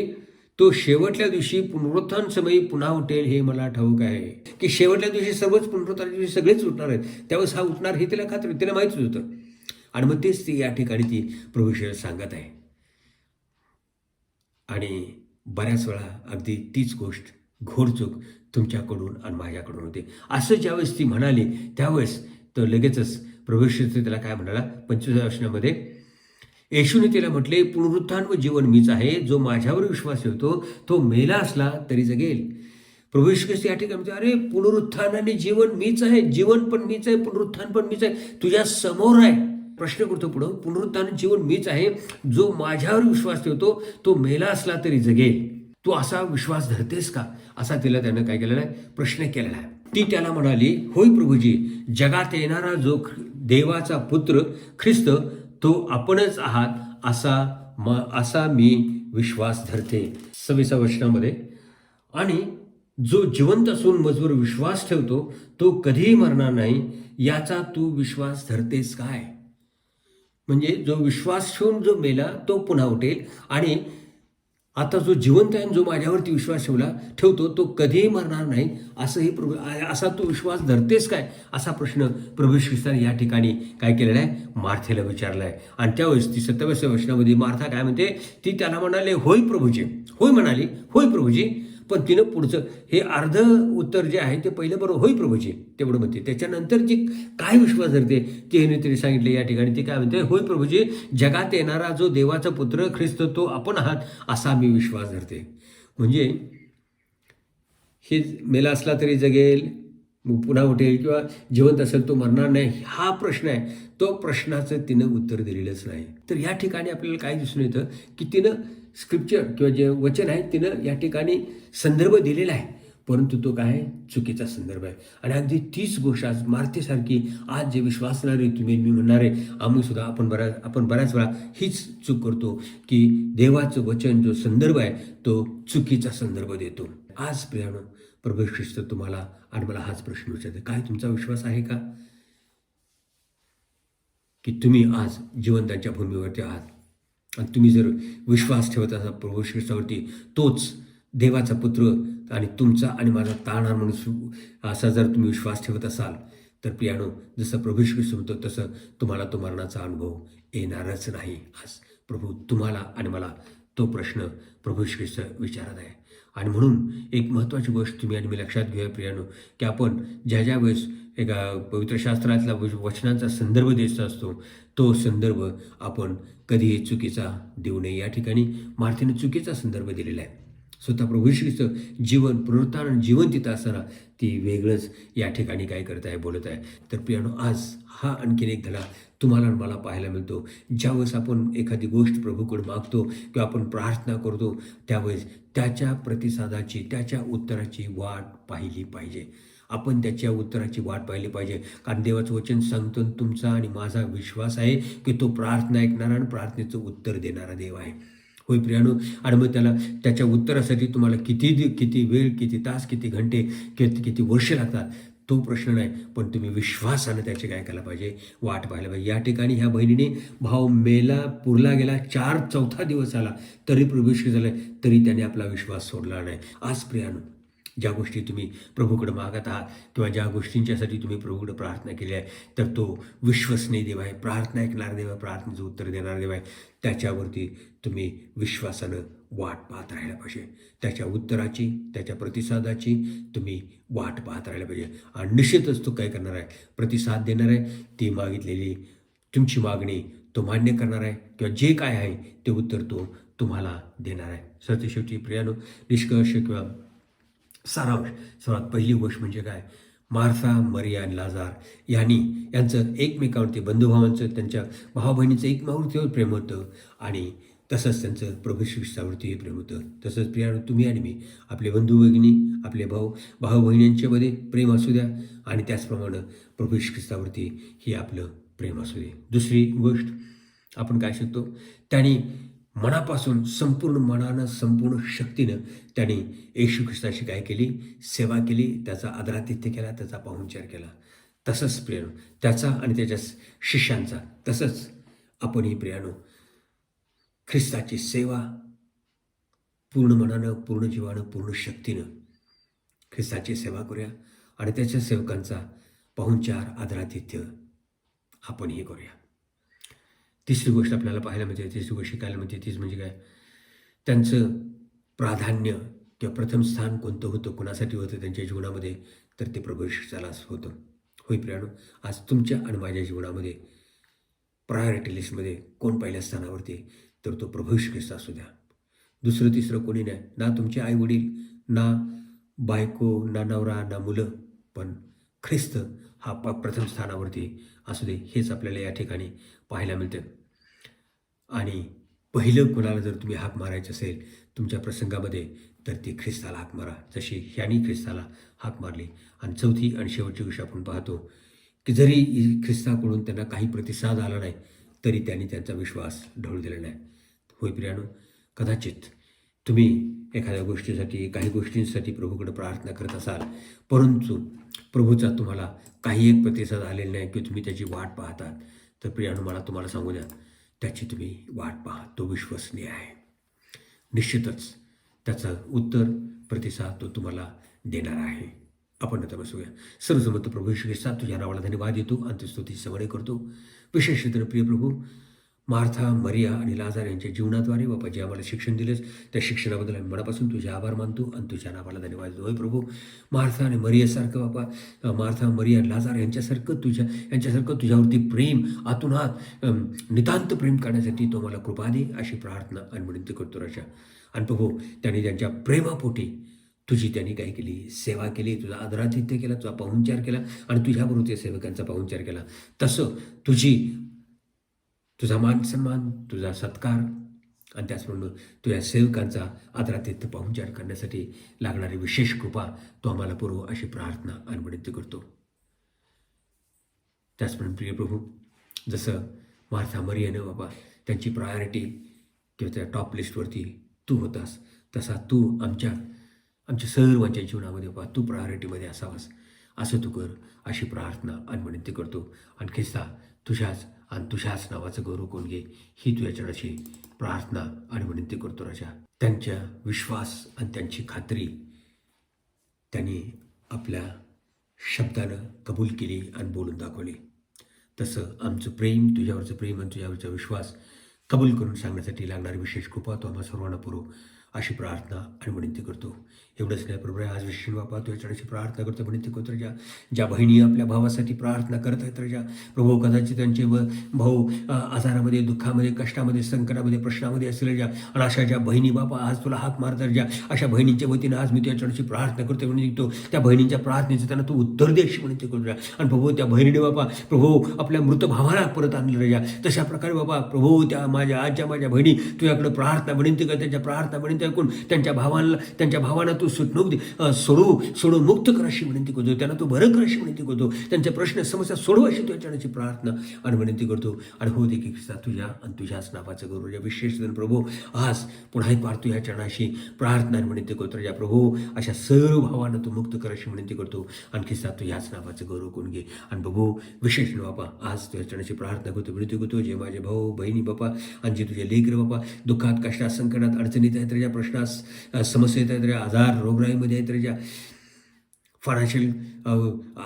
तो शेवटल्या दिवशी पुनरुत्थान समयी पुन्हा उठेल हे मला ठाऊक आहे. की शेवटल्या दिवशी सर्वच पुनरुत्थानाच्या दिवशी सगळेच उठणार आहेत, त्यावेळेस हा उठणार हे तिला खात्री, तिला माहितीच होतं. आणि मग तेच ती या ठिकाणी ती प्रभू येशूला सांगत आहे. आणि बऱ्याच वेळा अगदी तीच गोष्ट घोर चूक तुमच्याकडून आणि माझ्याकडून होते. असं ज्यावेळेस ती म्हणाली त्यावेळेस तर लगेचच प्रभू येशू त्याला काय म्हणाला 25व्या वचनामध्ये, येशूने तिला म्हटले पुनरुत्थान व जीवन मीच आहे, जो माझ्यावर विश्वास ठेवतो तो मेला असला तरी जगेल. प्रभू येशू ख्रिस्त या ठिकाणी म्हणते, अरे पुनरुत्थान आणि जीवन मीच आहे, जीवन पण मीच आहे, पुनरुत्थान पण मीच आहे, तुझ्या समोर आहे. प्रश्न करतो पुढं, पुनरुत्थान जीवन मीच आहे, जो माझ्यावर विश्वास ठेवतो तो मेला असला तरी जगेल. तू असा विश्वास धरतेस का, असा तिला त्यानं काय केलेला आहे, प्रश्न केलेला आहे. ती त्याला म्हणाली, होय प्रभूजी, जगात येणारा जो देवाचा पुत्र ख्रिस्त तो आपणच आहात असा मी विश्वास धरते. 26व्या वचनामध्ये, आणि जो जिवंत असून मजवर विश्वास ठेवतो तो कधीही मरणार नाही याचा तू विश्वास धरतेस काय. म्हणजे जो विश्वास ठेवून जो मेला तो पुन्हा उठेल, आणि आता जो जिवंत आहे जो माझ्यावरती विश्वास ठेवतो तो कधीही मरणार नाही असंही असा तू विश्वास धरतेस काय, असा प्रश्न प्रभू येशू ख्रिस्ताने या ठिकाणी काय केलेला आहे, मार्थेला विचारला आहे. आणि त्यावेळेस ती 27व्या वचनामध्ये मार्था काय म्हणते, ती त्याला म्हणाले होय प्रभूजी, होय म्हणाली, होय प्रभूजी. पण तिनं पुढचं हे अर्ध उत्तर जे आहे ते पहिलं बरोबर होय प्रभूजी तेवढं म्हणते. त्याच्यानंतर जी काय विश्वास धरते ते हिने तिने सांगितले या ठिकाणी. ती काय म्हणते, होय प्रभूजी, जगात येणारा जो देवाचा पुत्र ख्रिस्त तो आपण आहात असा मी विश्वास धरते. म्हणजे हे मेला असला तरी जगेल, पुन्हा उठेल, किंवा जिवंत असेल तो मरणार नाही, हा प्रश्न आहे. तो प्रश्नाचं तिनं उत्तर दिलेलंच नाही. तर या ठिकाणी आपल्याला काय दिसून येतं की तिनं स्क्रिप्चर किंवा जे वचन आहे तिनं या ठिकाणी संदर्भ दिलेला आहे, परंतु तो काय चुकीचा संदर्भ आहे. आणि अगदी तीच गोष्ट आज मार्थेसारखी आज जे विश्वासणारे तुम्ही मी म्हणणारे आम्ही सुद्धा आपण बऱ्याच वेळा हीच चूक करतो की देवाचं वचन जो संदर्भ आहे तो चुकीचा संदर्भ देतो. आज प्रियानो प्रभू येशू ख्रिस्त तुम्हाला आणि मला हाच प्रश्न विचारते, काय तुमचा विश्वास आहे का की तुम्ही आज जिवंतांच्या भूमीवरती आहात. आणि तुम्ही जर विश्वास ठेवत असाल प्रभू येशू ख्रिस्तावरती, तोच देवाचा पुत्र आणि तुमचा आणि माझा ताळणार म्हणून असा जर तुम्ही विश्वास ठेवत असाल तर प्रियानो जसं प्रभू येशू ख्रिस्त म्हणतो तसं तुम्हाला तो मरणाचा अनुभव येणारच नाही. आज प्रभू तुम्हाला आणि मला तो प्रश्न प्रभू येशू ख्रिस्त विचारत आहे. आणि म्हणून एक महत्त्वाची गोष्ट तुम्ही आणि मी लक्षात घेऊया प्रियानो, की आपण ज्या वेळेस एका पवित्र शास्त्रातला वचनांचा संदर्भ द्यायचा असतो तो संदर्भ आपण कधीही चुकीचा देऊ नये. या ठिकाणी मार्थेने चुकीचा संदर्भ दिलेला आहे. स्वतः प्रभू येशू ख्रिस्त जीवन पुनरुत्थान आणि जीवन तिथं असताना ती वेगळंच या ठिकाणी काय करत आहे, बोलत आहे. तर प्रियानो आज हा आणखीन एक धडा तुम्हाला आणि मला पाहायला मिळतो. ज्यावेळेस आपण एखादी गोष्ट प्रभूकडे मागतो किंवा आपण प्रार्थना करतो त्यावेळेस त्याच्या प्रतिसादाची त्याच्या उत्तराची वाट पाहिली पाहिजे. आपण त्याच्या उत्तराची वाट पाहिली पाहिजे. कारण देवाचं वचन सांगतो तुमचा आणि माझा विश्वास आहे की तो प्रार्थना ऐकणारा आणि प्रार्थनेचं उत्तर देणारा देव आहे. होय प्रियानो, आणि मग त्याच्या उत्तरासाठी तुम्हाला किती वेळ, किती तास, किती घंटे, किती वर्ष लागतात तो प्रश्न नाही, पण तुम्ही विश्वासानं त्याची काय केला पाहिजे, वाट पाहायला पाहिजे. या ठिकाणी ह्या बहिणीने भाव मेला पुरला गेला 4 दिवस आला तरी प्रभू येशू झाला तरी त्याने आपला विश्वास सोडला नाही. आज प्रियानो ज्या गोष्टी तुम्ही प्रभूकडे मागत आहात किंवा ज्या गोष्टींच्यासाठी तुम्ही प्रभूकडे प्रार्थना केली आहे, तर तो विश्वसनीय देव आहे, प्रार्थना ऐकणारा देव आहे, प्रार्थनेचं उत्तर देणारा देव आहे. त्याच्यावरती तुम्ही विश्वासानं वाट पाहत राहायला पाहिजे. त्याच्या उत्तराची, त्याच्या प्रतिसादाची तुम्ही वाट पाहत राहायला पाहिजे. आणि निश्चितच तो काय करणार आहे, प्रतिसाद देणार आहे. ती मागितलेली तुमची मागणी तो मान्य करणार आहे किंवा जे काय आहे ते उत्तर तो तुम्हाला देणार आहे. सरतेशेवटी प्रियानो, निष्कर्ष किंवा सारांश, सर्वात पहिली गोष्ट म्हणजे काय, मार्था, मरिया आणि लाजार यांचं एकमेकावरती, बंधुभावांचं, त्यांच्या भावा-बहिणीचं एकमेकावरती प्रेम होतं आणि तसंच त्यांचं प्रभू श्री ख्रिस्तावरतीही प्रेम होतं. तसंच प्रियानो, तुम्ही आणि मी, आपले बंधू भगिनी, आपले भाऊ-बहिणींच्यामध्ये प्रेम असू द्या आणि त्याचप्रमाणे प्रभू श्री ख्रिस्तावरती ही आपलं प्रेम असू दे. दुसरी गोष्ट आपण काय शिकतो, त्यांनी मनापासून, संपूर्ण मनानं, संपूर्ण शक्तीनं त्यांनी येशू ख्रिस्ताची काय केली, सेवा केली, त्याचा आदरातिथ्य केला, त्याचा पाहुणचार केला. तसंच प्रियानो, त्याचा आणि त्याच्या शिष्यांचा, तसंच आपणही प्रियानो ख्रिस्ताची सेवा पूर्ण मनानं, पूर्ण जीवानं, पूर्ण शक्तीनं ख्रिस्ताची सेवा करूया आणि त्याच्या सेवकांचा पाहुणचार, आदरातिथ्य आपणही करूया. तिसरी गोष्ट आपल्याला पाहायला मिळते, तिसरी गोष्ट शिकायला मिळते, तीच म्हणजे काय, त्यांचं प्राधान्य किंवा प्रथम स्थान कोणतं होतं, कोणासाठी होतं त्यांच्या जीवनामध्ये, तर ते प्रभू ख्रिस्तालाच होतं. होय प्रियानो, आज तुमच्या आणि माझ्या जीवनामध्ये प्रायोरिटी लिस्टमध्ये कोण पहिल्या स्थानावरती, तर तो प्रभू ख्रिस्त असू द्या. दुसरं तिसरं कोणी नाही, ना तुमचे आईवडील, ना बायको, ना नवरा, ना मुलं, पण ख्रिस्त हा प्रथम स्थानावरती असू दे, हेच आपल्याला या ठिकाणी पाहायला मिळतं. आणि पहिलं कोणाला जर तुम्ही हाक मारायचं असेल तुमच्या प्रसंगामध्ये, तर ती ख्रिस्ताला हाक मारा, जशी ह्यांनी ख्रिस्ताला हाक मारली. आणि चौथी आणि शेवटची गोष्ट आपण पाहतो की जरी ख्रिस्ताकडून त्यांना काही प्रतिसाद आला नाही, तरी त्यांनी त्यांचा विश्वास ढळू दिला नाही. होय प्रियानो, कदाचित तुम्ही एखाद्या गोष्टीसाठी, काही गोष्टींसाठी प्रभूकडे प्रार्थना करत असाल, परंतु प्रभूचा तुम्हाला काही एक प्रतिसाद आलेला नाही किंवा तुम्ही त्याची वाट पाहतात, तर प्रियानो, मला तुम्हाला सांगू द्या, त्याची तुम्ही वाट पहा. तो विश्वसनीय आहे. निश्चितच त्याचं उत्तर, प्रतिसाद तो तुम्हाला देणार आहे. आपण आता बसूया. सर्वसमर्थ प्रभू श्री ख्रिस्ता, तुझ्या नावाला धन्यवाद देतो आणि ते स्तुती सवणे करतो. विशेष प्रिय प्रभू, मार्था, मरिया आणि लाजार यांच्या जीवनाद्वारे बापा जे आम्हाला शिक्षण दिलेस, त्या शिक्षणाबद्दल आम्ही मनापासून तुझे आभार मानतो आणि तुझ्या नावाला धन्यवाद देतो. होय प्रभू, मार्था आणि मरियासारखं बापा, मार्था, मरिया आणि लाजार यांच्यासारखं तुझ्यावरती प्रेम, आतुनात नितांत प्रेम करण्यासाठी तो मला कृपा दे, अशी प्रार्थना आणि विनंती करतो राजा. आणि प्रभू, त्यांनी त्यांच्या प्रेमापोटी तुझी त्यांनी काय केली, सेवा केली, तुझा आदरातिथ्य केला, तुझा पाहुणचार केला आणि तुझ्याबरोबर त्या सेवकांचा पाहुणचार केला. तसं तुझा मान सन्मान, तुझा सत्कार आणि त्याचप्रमाणे तुझ्या सेवकांचा आदरातिथ्य पाहुणचार करण्यासाठी लागणारी विशेष कृपा तो आम्हाला पुरव, अशी प्रार्थना आणि विनंती करतो. त्याचप्रमाणे प्रिय प्रभू, जसं मार्था, मरियानं बाबा त्यांची प्रायोरिटी किंवा त्या टॉप लिस्टवरती तू होतास, तसा तू आमच्या सर्वांच्या जीवनामध्ये बाबा तू प्रायोरिटीमध्ये असावास, असं तू कर, अशी प्रार्थना आणि विनंती करतो. आणि ख्रिस्ता, तुझ्याच नावाचं गौरव कोण घे, ही तुझ्या चरणाची प्रार्थना आणि विनंती करतो राजा. त्यांच्या विश्वास आणि त्यांची खात्री त्यांनी आपल्या शब्दानं कबूल केली आणि बोलून दाखवली. तसं आमचं प्रेम, तुझ्यावरचं प्रेम आणि तुझ्यावरचा विश्वास कबूल करून सांगण्यासाठी लागणारी विशेष कृपा तो आम्हाला सर्वांना पुरव, अशी प्रार्थना आणि विनंती करतो. एवढंच नाही प्रभू, आज विशेष बापा तुझ्या चरणाची प्रार्थना करतो, विनंती करतो राजा. ज्या बहिणी आपल्या भावासाठी प्रार्थना करत आहेत राजा, प्रभू कदाचित त्यांचे भाऊ आजारामध्ये, दुःखामध्ये, कष्टामध्ये, संकटामध्ये, प्रश्नामध्ये असतील राजा. आणि अशा ज्या बहिणी बापा आज तुला हाक मारत राजा, अशा बहिणींच्या वतीनं आज मी तुझ्या चरणाची प्रार्थना करतो, विनंती. त्या बहिणींच्या प्रार्थनेचं त्यांना तू उत्तर दे, अशी विनंती करू राजा. आणि प्रभू, त्या बहिणीने बापा प्रभू आपल्या मृत भावाला परत आणलं राजा. तशा प्रकारे बाबा प्रभू, त्या माझ्या बहिणी तुझ्याकडे प्रार्थना विनंती कर, त्यांच्या प्रार्थना विनंती ऐकून त्यांच्या भावांना तू सोडू मुक्त कर, अशी विनंती करतो. त्यांना तू बरं कर, अशी विनंती करतो. त्यांचे प्रश्न, समस्या सोडव, अशी तुझ्या चरणाची प्रार्थना आणि विनंती करतो. आणि हो दे की ख्रिस्ता, तुझ्या आणि तुझ्याच नावाचं गौरव राजा. विशेष प्रभू, आज पुन्हा एक वार तुझ्या चरणाशी प्रार्थना आणि विनंती करतो राजा. प्रभू, अशा सर्व भावांना तू मुक्त कर, अशी विनंती करतो. आणि ख्रिस्ता, तुझ्याच नावाचं गौरव कोण घे. आणि बघू, विशेष बापा आज तुझ्या चरणाची प्रार्थना करतो, विनंती करतो. जे माझे भाऊ बहिणी बापा आणि जे तुझे लेकरं बापा दुःखात, कष्टात, संकटात, अडचणीत आहेत राजा, प्रश्नास समस्या येतात रे, आजार रोगराईमध्ये आहेत रे, ज्या फायनान्शियल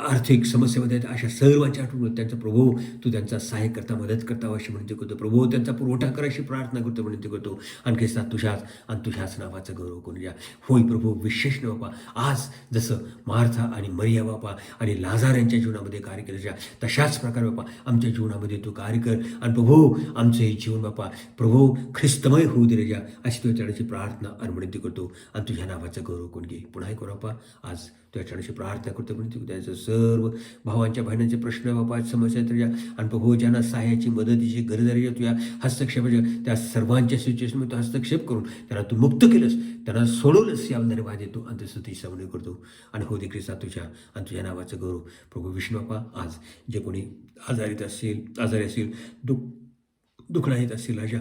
आर्थिक समस्येमध्ये आहेत, अशा सर्वांच्या आठवण त्यांचा प्रभू तू त्यांचा सहाय्य करता, मदत करता अशी विनंती करतो. प्रभू त्यांचा पुरवठा कर अशी प्रार्थना करतो, विनंती करतो. आणखी तुझ्याच आणि तुझ्याच नावाचा गौरव करूया. होय प्रभू, विशेष न बापा आज जसं मार्था आणि मरिया बापा आणि लाजार यांच्या जीवनामध्ये कार्य केल्याच्या तशाच प्रकारे बापा आमच्या जीवनामध्ये तू कार्य कर. आणि प्रभू आमचं हे जीवन बापा प्रभू ख्रिस्तमय होऊ दे जा अशी तुझ्या चरणाची प्रार्थना आणि विनंती करतो. आणि तुझ्या नावाचा गौरव कोण घे. पुन्हा एक बापा आज तुझ्या चरणाची प्रार्थना करतो, विनंती त्याचं सर्व भावांच्या बहिणांचे प्रश्न बापा समस्या तुझ्या आणि प्रभू ज्यांना सहाय्याची मदतीची गरज आहे तुझ्या हस्तक्षेपाच्या त्या सर्वांच्या सिच्युएशनमध्ये तू हस्तक्षेप करून त्यांना तू मुक्त केलंस, त्यांना सोडवलंस याबद्दल धन्यवाद देतो आणि स्तुती सवनी करतो. आणि हो दे ख्रिस्ता तुझ्या आणि तुझ्या नावाचं गौरव. प्रभू विष्णू बापा आज जे कोणी आजारी असेल दुःखनाहीत असतील, राजा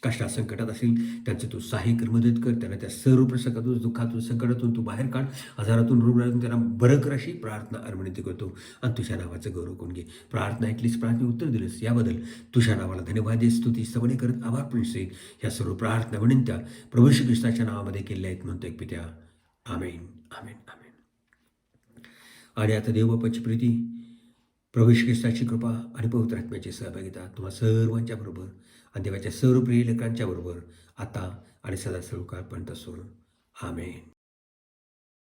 कष्टात संकटात असेल त्यांचं तू सहाय्य कर, मदत कर. त्यांना त्या सर्व प्रसंगातून दुःखातून संकटातून तू बाहेर काढ, आजारातून रुग्णातून त्यांना बरं कर अशी प्रार्थना आणि विनंती करतो. आणि तुझ्या नावाचं गौरव कोण घे. प्रार्थना ऐकलीस, प्रार्थना उत्तर दिलंस याबद्दल तुझ्या नावाला धन्यवाद दे, स्तुती सवनी करत आभार प्रिन्से. ह्या सर्व प्रार्थना विनंत्या प्रभू श्री कृष्णाच्या नावामध्ये केलेल्या आहेत म्हणतो एक पित्या. आमेन आमेन आमेन. आणि आता देवबापाची प्रीती, प्रभू श्री ख्रिस्ताची कृपा आणि पवित्र आत्म्याची सहभागिता तुम्हा सर्वांच्या बरोबर आणि देवाच्या सर्व प्रिय लेकरांच्या बरोबर आता आणि सदा सर्वकाळपर्यंत असो. आमेन.